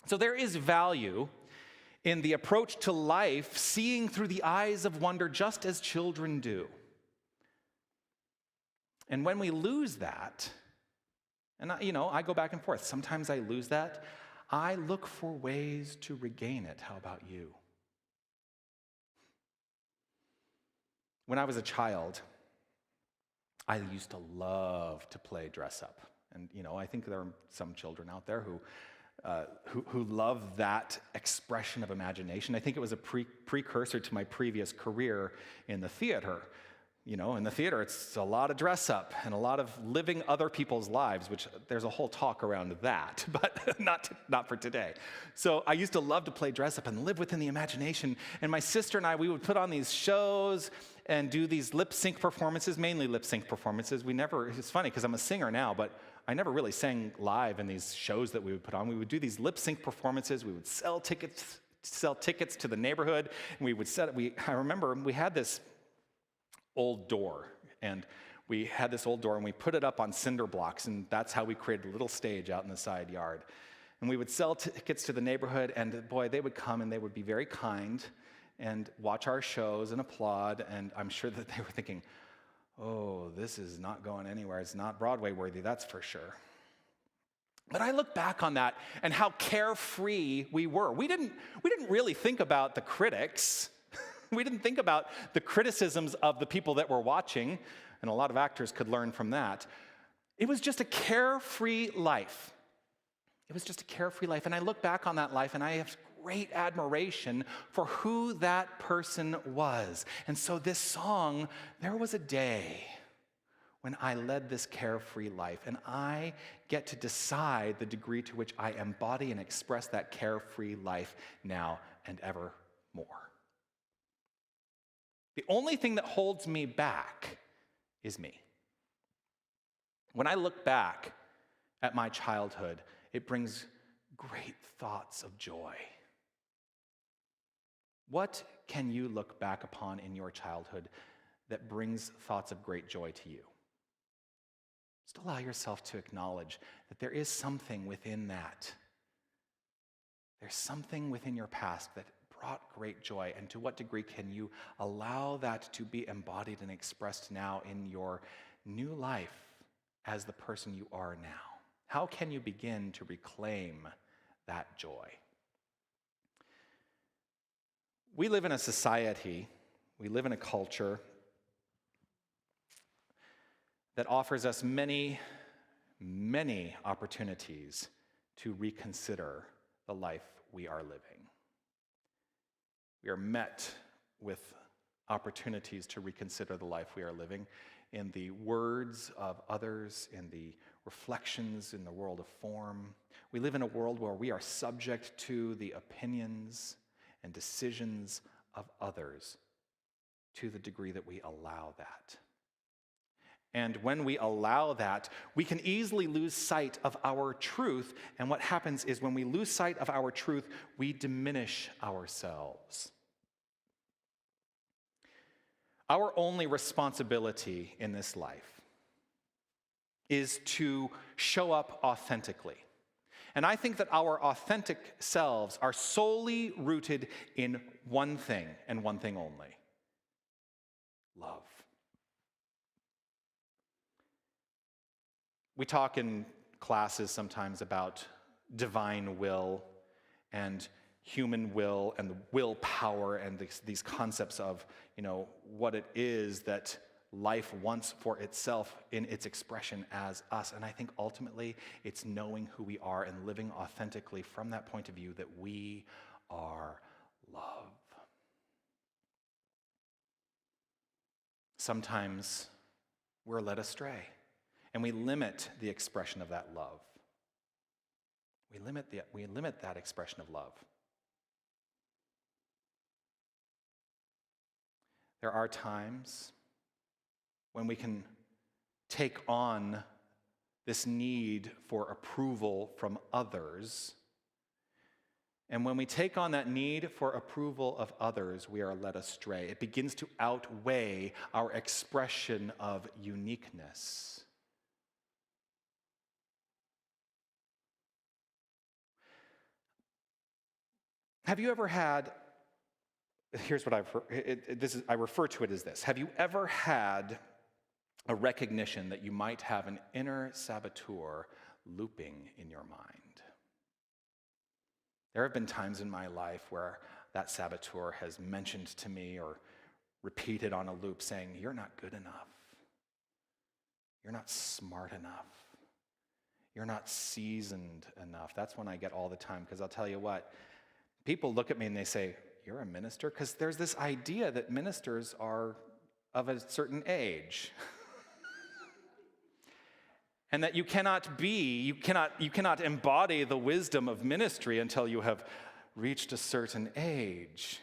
So there is value in the approach to life, seeing through the eyes of wonder, just as children do. And when we lose that, and I go back and forth. Sometimes I lose that. I look for ways to regain it. How about you? When I was a child, I used to love to play dress up. And, I think there are some children out there who love that expression of imagination. I think it was a precursor to my previous career in the theater. In the theater, it's a lot of dress up and a lot of living other people's lives, which there's a whole talk around that, but not for today. So I used to love to play dress up and live within the imagination. And my sister and I, we would put on these shows and do these lip sync performances, mainly lip sync performances. It's funny because I'm a singer now, but I never really sang live in these shows that we would put on. We would do these lip sync performances. We would sell tickets to the neighborhood. And I remember we had this old door, and we put it up on cinder blocks, and that's how we created a little stage out in the side yard. And we would sell tickets to the neighborhood, and boy, they would come and they would be very kind and watch our shows and applaud, and I'm sure that they were thinking, oh, this is not going anywhere. It's not Broadway worthy, that's for sure. But I look back on that and how carefree we were. We didn't really think about the critics. We didn't think about the criticisms of the people that were watching, and a lot of actors could learn from that. It was just a carefree life. And I look back on that life, and I have great admiration for who that person was. And so this song, there was a day when I led this carefree life, and I get to decide the degree to which I embody and express that carefree life now and evermore. The only thing that holds me back is me. When I look back at my childhood, it brings great thoughts of joy. What can you look back upon in your childhood that brings thoughts of great joy to you? Just allow yourself to acknowledge that there is something within that. There's something within your past that brought great joy, and to what degree can you allow that to be embodied and expressed now in your new life as the person you are now? How can you begin to reclaim that joy? We live in a society, we live in a culture that offers us many, many opportunities to reconsider the life we are living. We are met with opportunities to reconsider the life we are living in the words of others, in the reflections in the world of form. We live in a world where we are subject to the opinions and decisions of others to the degree that we allow that. And when we allow that, we can easily lose sight of our truth. And what happens is when we lose sight of our truth, we diminish ourselves. Our only responsibility in this life is to show up authentically. And I think that our authentic selves are solely rooted in one thing and one thing only: love. We talk in classes sometimes about divine will and human will and the willpower and these concepts of, what it is that life wants for itself in its expression as us. And I think ultimately it's knowing who we are and living authentically from that point of view that we are love. Sometimes we're led astray and we limit the expression of that love. We limit that expression of love. There are times when we can take on this need for approval from others And when we take on that need for approval of others, we are led astray. It begins to outweigh our expression of uniqueness. Have you ever had, here's what I refer to it as this. Have you ever had a recognition that you might have an inner saboteur looping in your mind? There have been times in my life where that saboteur has mentioned to me or repeated on a loop saying, "You're not good enough. You're not smart enough. You're not seasoned enough." That's when I get all the time, because I'll tell you what, people look at me and they say, "You're a minister?" Because there's this idea that ministers are of a certain age. And that you cannot embody the wisdom of ministry until you have reached a certain age.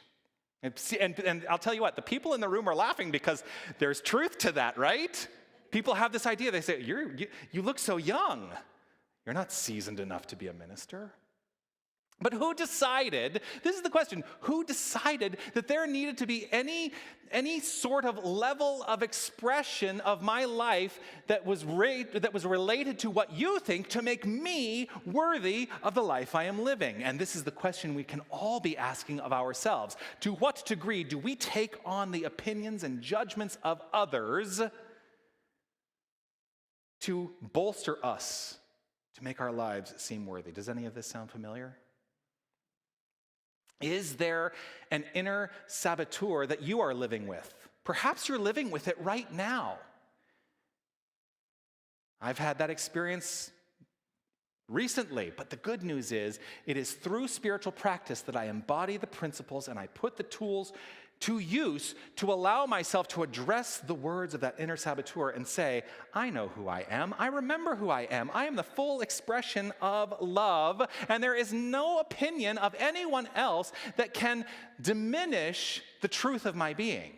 And I'll tell you what, the people in the room are laughing because there's truth to that, right? People have this idea. They say, you look so young. You're not seasoned enough to be a minister. But who decided, this is the question, who decided that there needed to be any sort of level of expression of my life that was related to what you think to make me worthy of the life I am living? And this is the question we can all be asking of ourselves. To what degree do we take on the opinions and judgments of others to bolster us, to make our lives seem worthy? Does any of this sound familiar? Is there an inner saboteur that you are living with? Perhaps you're living with it right now. I've had that experience recently, but the good news is it is through spiritual practice that I embody the principles and I put the tools to use to allow myself to address the words of that inner saboteur and say, I know who I am. I remember who I am. I am the full expression of love, and there is no opinion of anyone else that can diminish the truth of my being.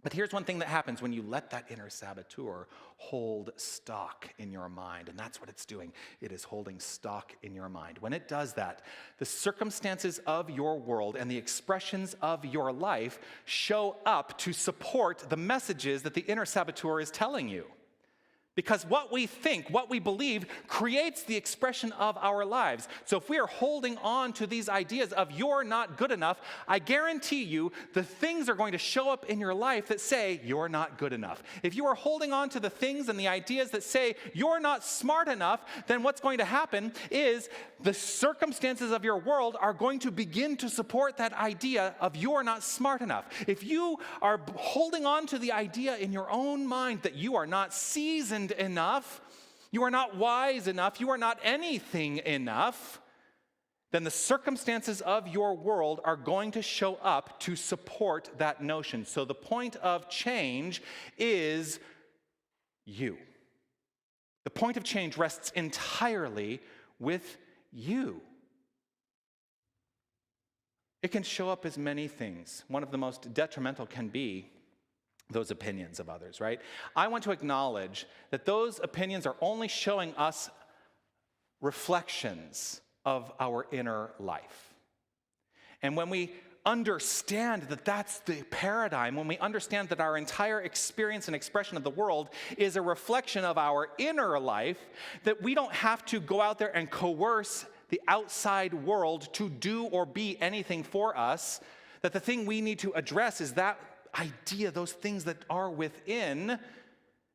But here's one thing that happens when you let that inner saboteur hold stock in your mind, and that's what it's doing. It is holding stock in your mind. When it does that, the circumstances of your world and the expressions of your life show up to support the messages that the inner saboteur is telling you. Because what we think, what we believe, creates the expression of our lives. So if we are holding on to these ideas of you're not good enough, I guarantee you the things are going to show up in your life that say you're not good enough. If you are holding on to the things and the ideas that say you're not smart enough, then what's going to happen is the circumstances of your world are going to begin to support that idea of you're not smart enough. If you are holding on to the idea in your own mind that you are not seasoned enough, you are not wise enough, you are not anything enough, then the circumstances of your world are going to show up to support that notion. So the point of change is you. The point of change rests entirely with you. It can show up as many things. One of the most detrimental can be those opinions of others, right? I want to acknowledge that those opinions are only showing us reflections of our inner life. And when we understand that that's the paradigm, when we understand that our entire experience and expression of the world is a reflection of our inner life, that we don't have to go out there and coerce the outside world to do or be anything for us, that the thing we need to address is that idea, those things that are within,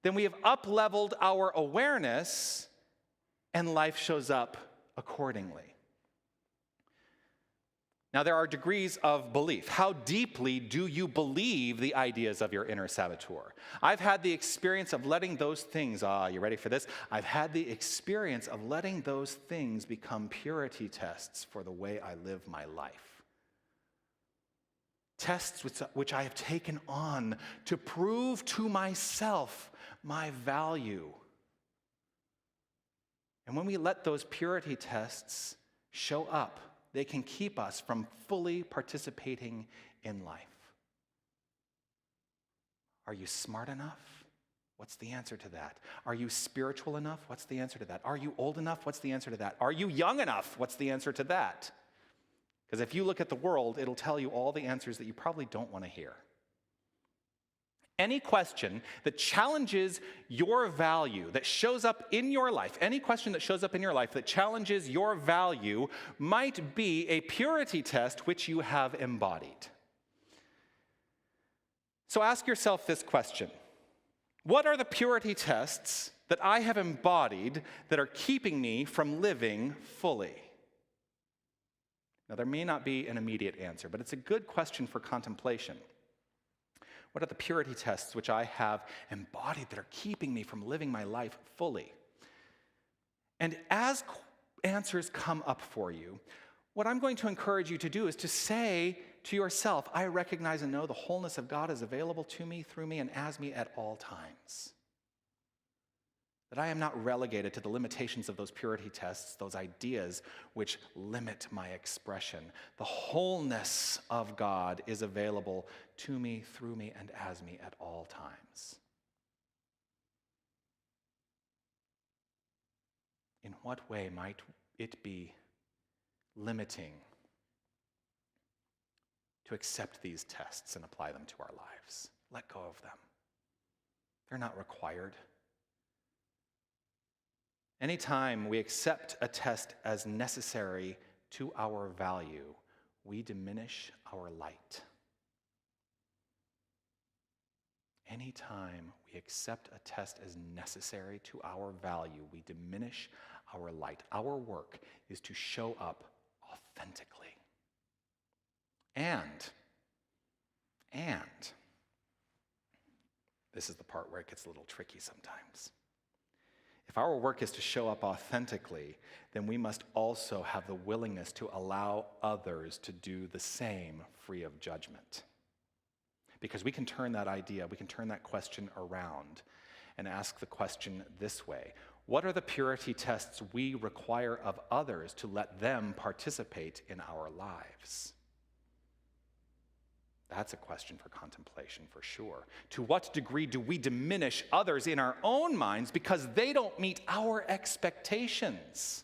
then we have up-leveled our awareness and life shows up accordingly. Now, there are degrees of belief. How deeply do you believe the ideas of your inner saboteur? I've had the experience of letting those things, you ready for this? I've had the experience of letting those things become purity tests for the way I live my life. Tests which I have taken on to prove to myself my value. And when we let those purity tests show up, they can keep us from fully participating in life. Are you smart enough? What's the answer to that? Are you spiritual enough? What's the answer to that? Are you old enough? What's the answer to that? Are you young enough? What's the answer to that? Because if you look at the world, it'll tell you all the answers that you probably don't want to hear. Any question that challenges your value, that shows up in your life, any question that shows up in your life that challenges your value might be a purity test which you have embodied. So ask yourself this question. What are the purity tests that I have embodied that are keeping me from living fully? Now, there may not be an immediate answer, but it's a good question for contemplation. What are the purity tests which I have embodied that are keeping me from living my life fully? And as answers come up for you, what I'm going to encourage you to do is to say to yourself, I recognize and know the wholeness of God is available to me, through me, and as me at all times. That I am not relegated to the limitations of those purity tests, those ideas which limit my expression. The wholeness of God is available to me, through me, and as me at all times. In what way might it be limiting to accept these tests and apply them to our lives? Let go of them. They're not required. Anytime we accept a test as necessary to our value, we diminish our light. Anytime we accept a test as necessary to our value, we diminish our light. Our work is to show up authentically. And this is the part where it gets a little tricky sometimes. If our work is to show up authentically, then we must also have the willingness to allow others to do the same free of judgment. Because we can turn that idea, we can turn that question around and ask the question this way. What are the purity tests we require of others to let them participate in our lives? That's a question for contemplation for sure. To what degree do we diminish others in our own minds because they don't meet our expectations?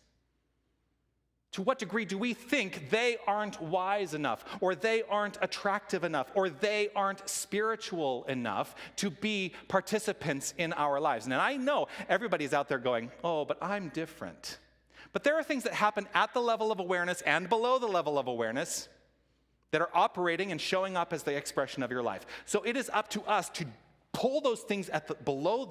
To what degree do we think they aren't wise enough, or they aren't attractive enough, or they aren't spiritual enough to be participants in our lives? And I know everybody's out there going, oh, but I'm different. But there are things that happen at the level of awareness and below the level of awareness that are operating and showing up as the expression of your life. So it is up to us to pull those things that are below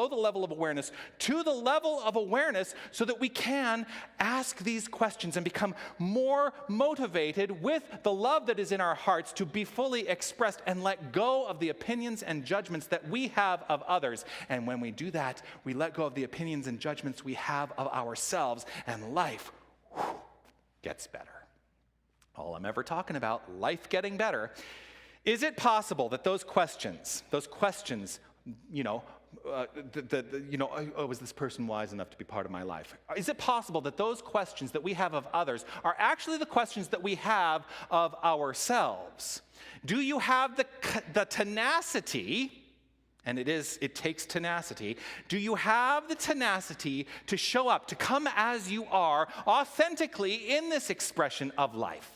the level of awareness to the level of awareness so that we can ask these questions and become more motivated with the love that is in our hearts to be fully expressed and let go of the opinions and judgments that we have of others. And when we do that, we let go of the opinions and judgments we have of ourselves, and life gets better. All I'm ever talking about, life getting better. Is it possible that those questions, was this person wise enough to be part of my life? Is it possible that those questions that we have of others are actually the questions that we have of ourselves? Do you have the tenacity, and it takes tenacity, do you have the tenacity to show up, to come as you are authentically in this expression of life?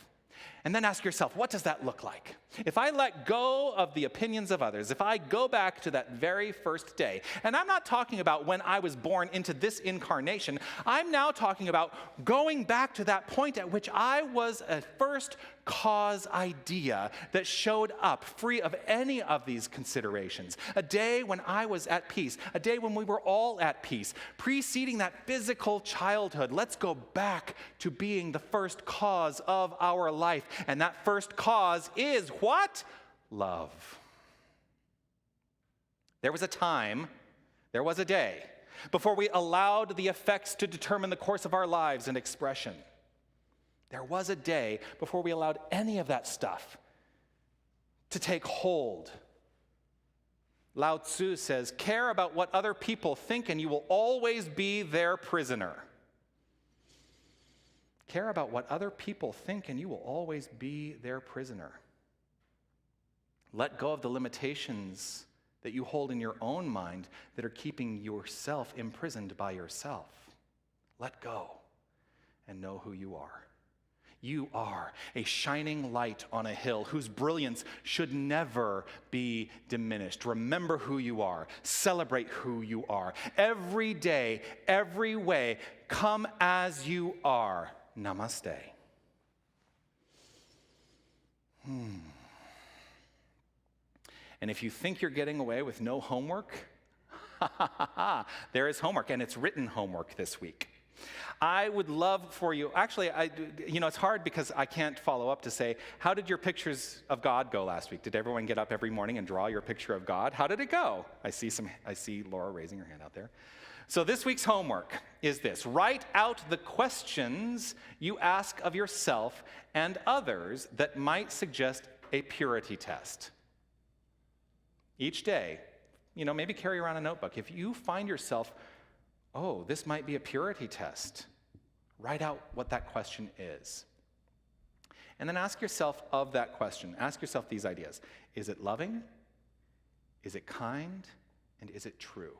And then ask yourself, what does that look like? If I let go of the opinions of others, if I go back to that very first day, and I'm not talking about when I was born into this incarnation, I'm now talking about going back to that point at which I was a first cause idea that showed up free of any of these considerations. A day when I was at peace, a day when we were all at peace, preceding that physical childhood. Let's go back to being the first cause of our life. And that first cause is what? Love. There was a time, there was a day, before we allowed the effects to determine the course of our lives and expression. There was a day before we allowed any of that stuff to take hold. Lao Tzu says, care about what other people think and you will always be their prisoner. Care about what other people think and you will always be their prisoner. Let go of the limitations that you hold in your own mind that are keeping yourself imprisoned by yourself. Let go and know who you are. You are a shining light on a hill whose brilliance should never be diminished. Remember who you are. Celebrate who you are. Every day, every way, come as you are. Namaste. And if you think you're getting away with no homework, there is homework, and it's written homework this week. I would love for you, actually, it's hard because I can't follow up to say, how did your pictures of God go last week? Did everyone get up every morning and draw your picture of God? How did it go? I see Laura raising her hand out there. So this week's homework is this. Write out the questions you ask of yourself and others that might suggest a purity test. Each day, maybe carry around a notebook. If you find yourself, oh, this might be a purity test, write out what that question is. And then ask yourself of that question, ask yourself these ideas. Is it loving? Is it kind? And is it true?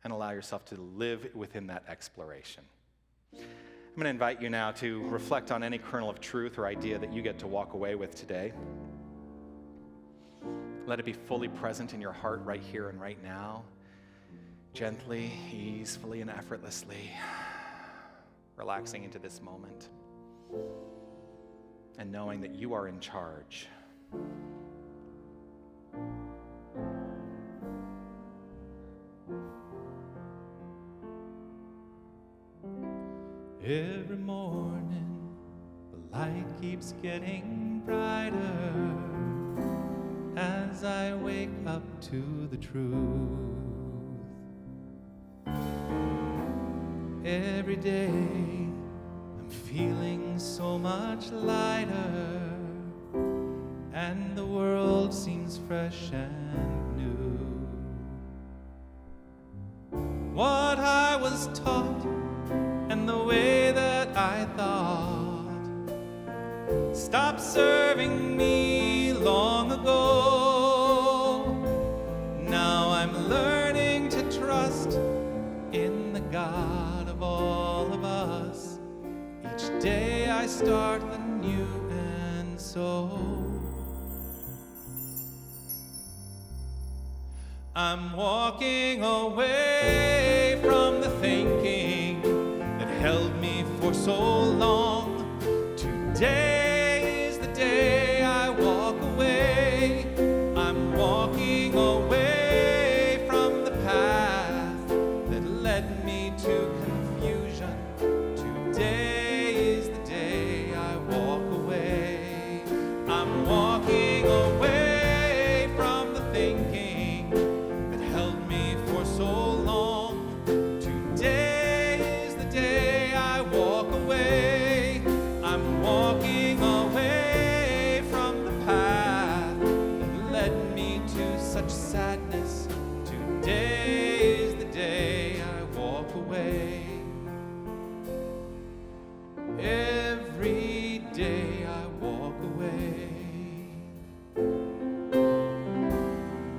And allow yourself to live within that exploration. I'm going to invite you now to reflect on any kernel of truth or idea that you get to walk away with today. Let it be fully present in your heart right here and right now. Gently, easefully, and effortlessly relaxing into this moment and knowing that you are in charge. Every morning, the light keeps getting brighter as I wake up to the truth. Every day, I'm feeling so much lighter, and the world seems fresh and new. What I was taught and the way that I thought stopped serving me long ago. Now I'm learning to trust in the God of all of us. Each day I start anew, and so I'm walking away from the thinking that held me for so long. Today is the day I walk away. I'm walking away from the path that led me to confusion. Today is the day I walk away. I'm walking away from the thinking that held me for so long. Today is the day I walk away. I'm walking away from the path that led me to such sadness. Today is the day I walk away. Every day I walk away.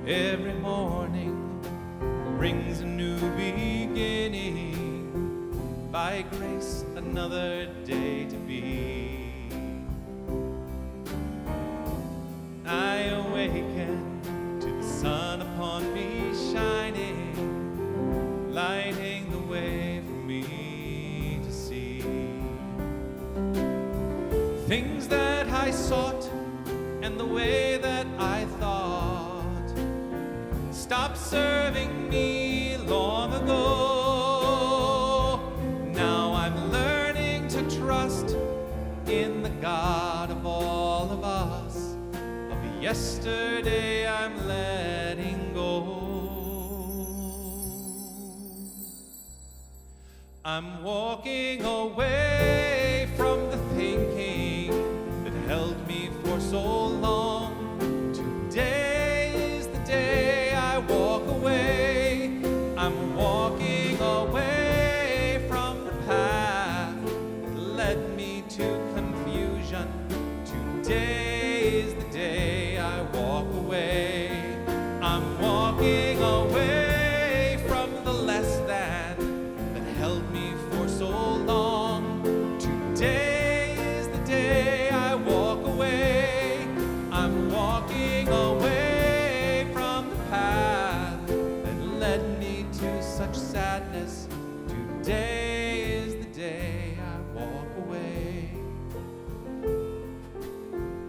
Every morning brings a new beginning. By grace, another day to be. I awaken to the sun upon me shining, lighting the way for me to see things that I sought and the way that I thought stopped serving me long ago. Now I'm learning to trust in the God of all of us. Of yesterday I'm letting go. I'm walking away from the thinking that held me for so long. Today is the day I walk away. I'm walking away from the path that led me to confusion. Today is the day I walk away. held me for so long. Today is the day I walk away. I'm walking away from the path that led me to such sadness. Today is the day I walk away.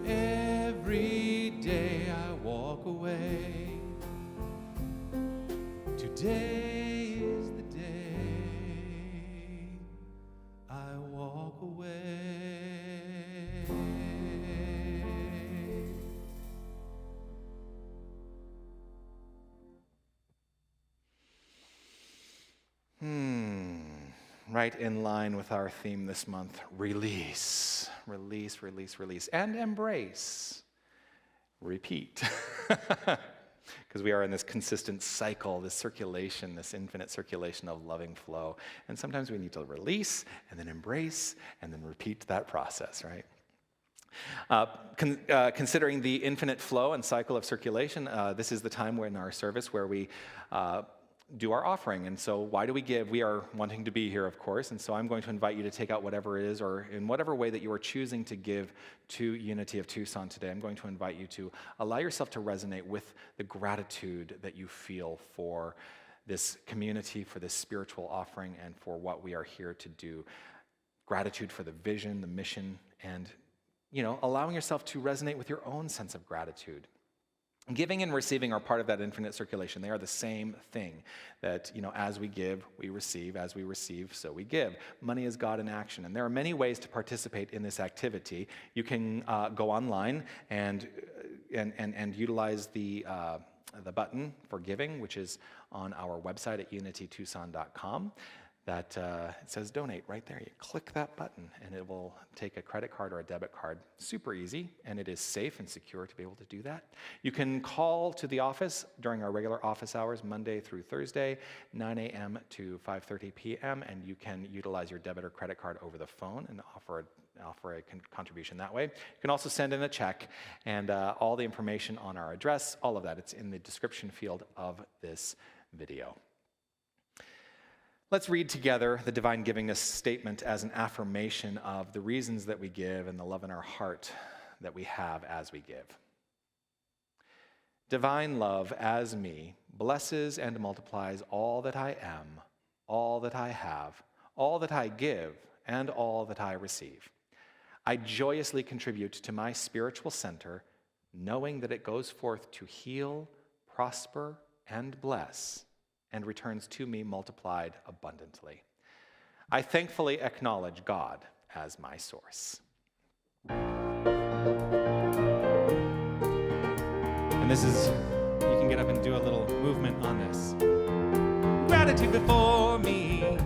Every day I walk away. Today is the day I walk away. Right in line with our theme this month, release, release, release, release, and embrace. Repeat. Because we are in this consistent cycle, this circulation, this infinite circulation of loving flow. And sometimes we need to release, and then embrace, and then repeat that process, right? Considering the infinite flow and cycle of circulation, this is the time in our service where we do our offering. And so why do we give? We are wanting to be here, of course, and so I'm going to invite you to take out whatever it is, or in whatever way that you are choosing to give to Unity of Tucson today. I'm going to invite you to allow yourself to resonate with the gratitude that you feel for this community, for this spiritual offering, and for what we are here to do. Gratitude for the vision, the mission, and allowing yourself to resonate with your own sense of gratitude. Giving and receiving are part of that infinite circulation. They are the same thing. That, as we give, we receive. As we receive, so we give. Money is God in action. And there are many ways to participate in this activity. You can go online and utilize the button for giving, which is on our website at unitytucson.com. That it says donate right there. You click that button and it will take a credit card or a debit card. Super easy, and it is safe and secure to be able to do that. You can call to the office during our regular office hours, Monday through Thursday, 9 a.m. to 5:30 p.m., and you can utilize your debit or credit card over the phone and offer a contribution that way. You can also send in a check, and all the information on our address, all of that, it's in the description field of this video. Let's read together the Divine Givingness Statement as an affirmation of the reasons that we give and the love in our heart that we have as we give. Divine love as me blesses and multiplies all that I am, all that I have, all that I give, and all that I receive. I joyously contribute to my spiritual center, knowing that it goes forth to heal, prosper, and bless, and returns to me multiplied abundantly. I thankfully acknowledge God as my source. And this is, you can get up and do a little movement on this. Gratitude before me,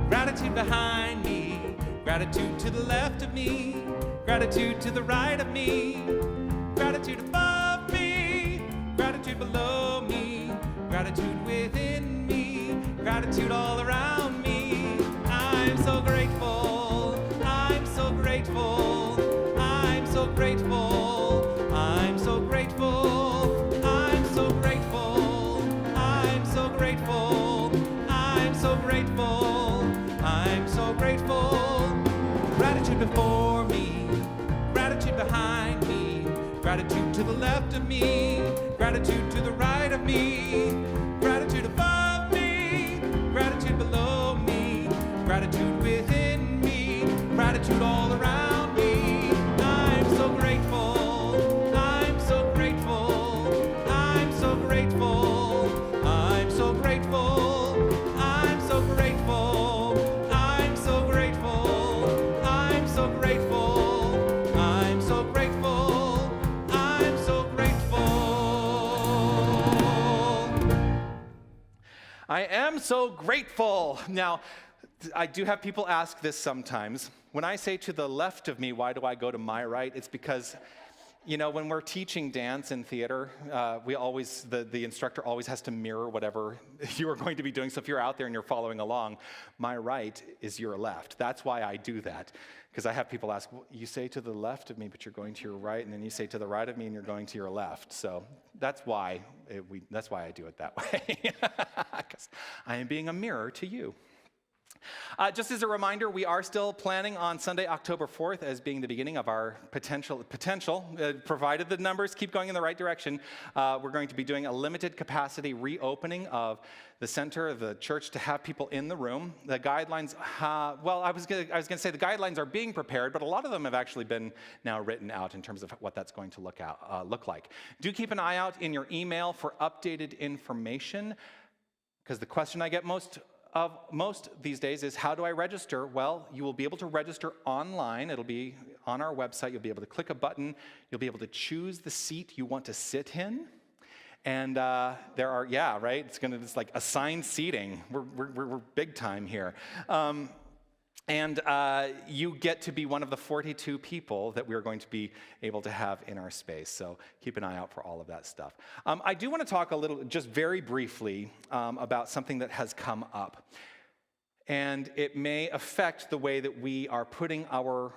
gratitude behind me, gratitude to the left of me, gratitude to the right of me, gratitude above me, gratitude below me, gratitude within me, gratitude all around me. I'm so grateful, I'm so grateful, I'm so grateful, I'm so grateful, I'm so grateful, I'm so grateful, I'm so grateful, I'm so grateful. Gratitude before me, gratitude behind me, gratitude to the left of me, gratitude to the right of me, gratitude above me, gratitude below me, gratitude within me, gratitude all around me. I'm so grateful, I'm so grateful, I'm so grateful, I'm so grateful, I'm so grateful, I'm so grateful, I'm so grateful, I'm so grateful, I'm so grateful. I am so grateful. Now, I do have people ask this sometimes. When I say to the left of me, why do I go to my right? It's because, when we're teaching dance and theater, the instructor always has to mirror whatever you are going to be doing. So if you're out there and you're following along, my right is your left. That's why I do that. Because I have people ask, well, you say to the left of me, but you're going to your right, and then you say to the right of me, and you're going to your left. So that's why I do it that way, because I am being a mirror to you. Just as a reminder, we are still planning on Sunday, October 4th as being the beginning of our potential, provided the numbers keep going in the right direction. We're going to be doing a limited capacity reopening of the center of the church to have people in the room. The guidelines, I was going to say the guidelines are being prepared, but a lot of them have actually been now written out in terms of what that's going to look like. Do keep an eye out in your email for updated information, because the question I get most these days is, how do I register? Well, you will be able to register online. It'll be on our website. You'll be able to click a button. You'll be able to choose the seat you want to sit in. And there are, it's like assigned seating. We're big time here. And you get to be one of the 42 people that we're going to be able to have in our space. So keep an eye out for all of that stuff. I do want to talk a little, just very briefly, about something that has come up. And it may affect the way that we are putting our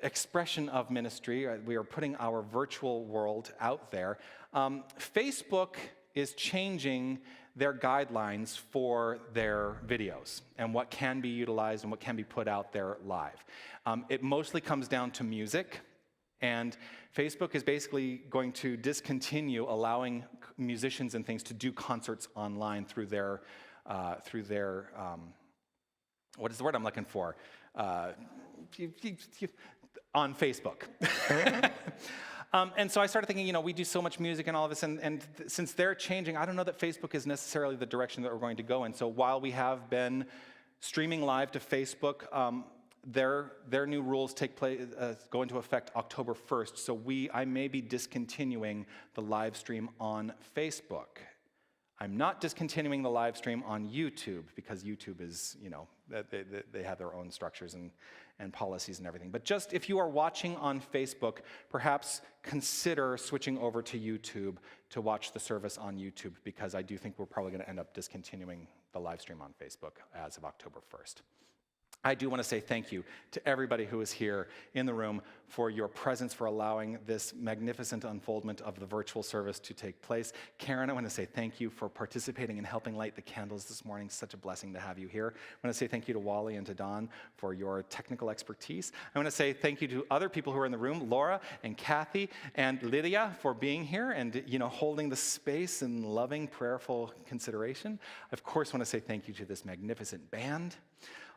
expression of ministry, we are putting our virtual world out there. Facebook is changing their guidelines for their videos and what can be utilized and what can be put out there live. It mostly comes down to music, and Facebook is basically going to discontinue allowing musicians and things to do concerts online through their what is the word I'm looking for? On Facebook. And so I started thinking, we do so much music and all of this, and since they're changing, I don't know that Facebook is necessarily the direction that we're going to go in. So while we have been streaming live to Facebook, their new rules go into effect October 1st. So I may be discontinuing the live stream on Facebook. I'm not discontinuing the live stream on YouTube, because YouTube is, they have their own structures and policies and everything. But just if you are watching on Facebook, perhaps consider switching over to YouTube to watch the service on YouTube, because I do think we're probably going to end up discontinuing the live stream on Facebook as of October 1st. I do want to say thank you to everybody who is here in the room for your presence, for allowing this magnificent unfoldment of the virtual service to take place. Karen, I want to say thank you for participating and helping light the candles this morning. Such a blessing to have you here. I want to say thank you to Wally and to Don for your technical expertise. I want to say thank you to other people who are in the room, Laura and Kathy and Lydia, for being here and holding the space in loving, prayerful consideration. Of course, I want to say thank you to this magnificent band.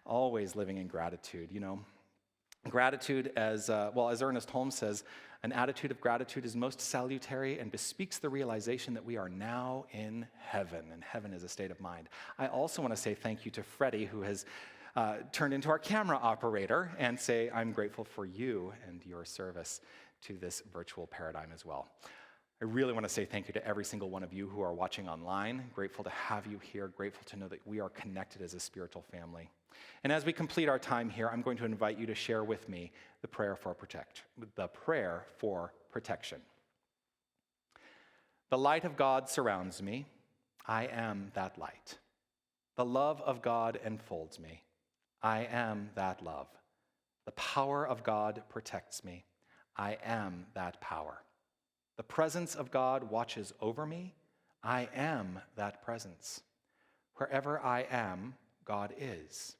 Always living in gratitude, Gratitude, as Ernest Holmes says, an attitude of gratitude is most salutary and bespeaks the realization that we are now in heaven, and heaven is a state of mind. I also want to say thank you to Freddie, who has turned into our camera operator, and say I'm grateful for you and your service to this virtual paradigm as well. I really want to say thank you to every single one of you who are watching online. Grateful to have you here, grateful to know that we are connected as a spiritual family. And as we complete our time here, I'm going to invite you to share with me the prayer for protection. The light of God surrounds me. I am that light. The love of God enfolds me. I am that love. The power of God protects me. I am that power. The presence of God watches over me. I am that presence. Wherever I am, God is.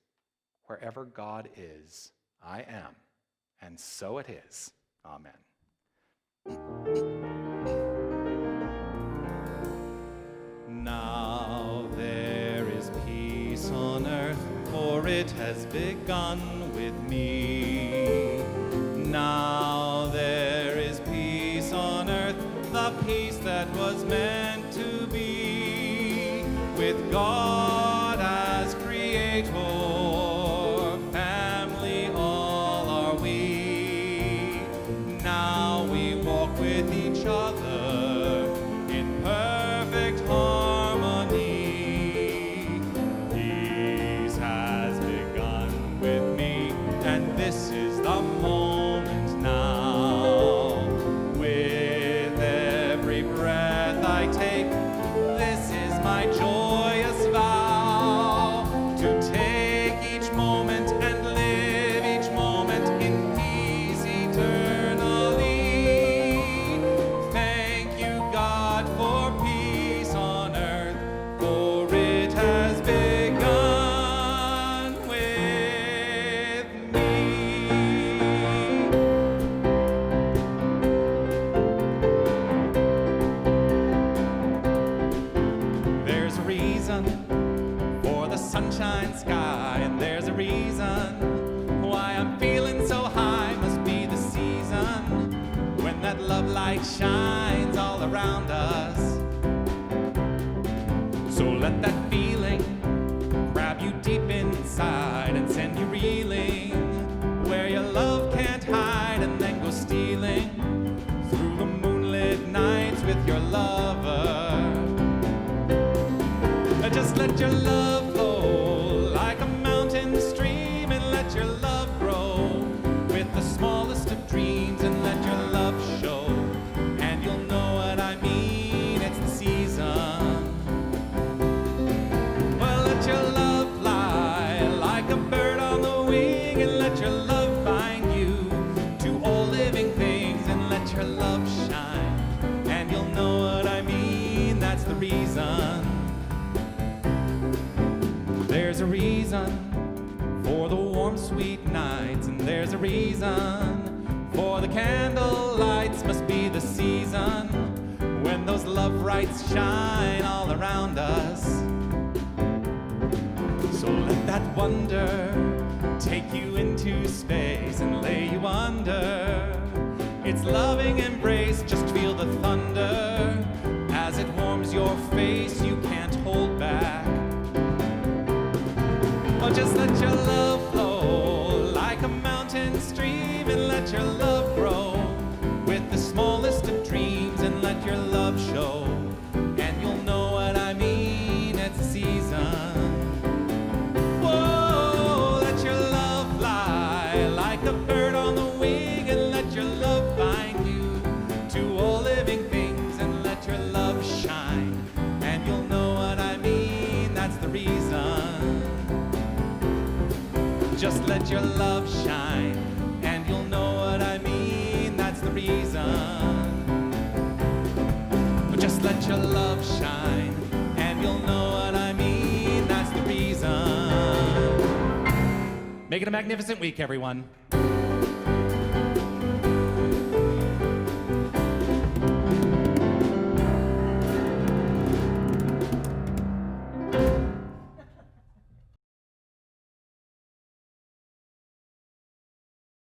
Wherever God is, I am. And so it is. Amen. Now there is peace on earth, for it has begun with me. Now there is peace on earth, the peace that was meant to be, with God as creator, family all are we. Now we walk with each other in perfect harmony. Peace has begun with me, and this is the moment now. With every breath I take, this is my joyous vow, to take each moment and live each moment in peace eternally. Thank you, God, for peace on earth, for it has begun reason why I'm feeling so high. Must be the season when that love light shines all around us. So let that feeling grab you deep inside and send you reeling where your love can't hide, and then go stealing through the moonlit nights with your lover. Just let your love flow like a mountain stream, and let your love grow with the smallest of dreams, and let your love show, and you'll know what I mean. It's the season. Well, let your love fly like a bird on the wing, and let your love bind you to all living things, and let your love shine, and you'll know what I mean. That's the reason. There's a reason for the warm, sweet nights, and there's a reason for the candle lights. Must be the season when those love lights shine all around us. So let that wonder take you into space and lay you under its loving embrace. Just feel the thunder as it warms your face. You can't hold back. Oh, just let your love flow like a mountain stream, and let your love grow with the smallest of dreams, and let your love show, and you'll know what I mean. It's a season. Whoa, let your love fly like a bird on the wing, and let your love bind you to all living things, and let your love shine, and you'll know what I mean. That's the reason. Just let your love shine, and you'll know what I mean. That's the reason. Just let your love shine, and you'll know what I mean. That's the reason. Make it a magnificent week, everyone.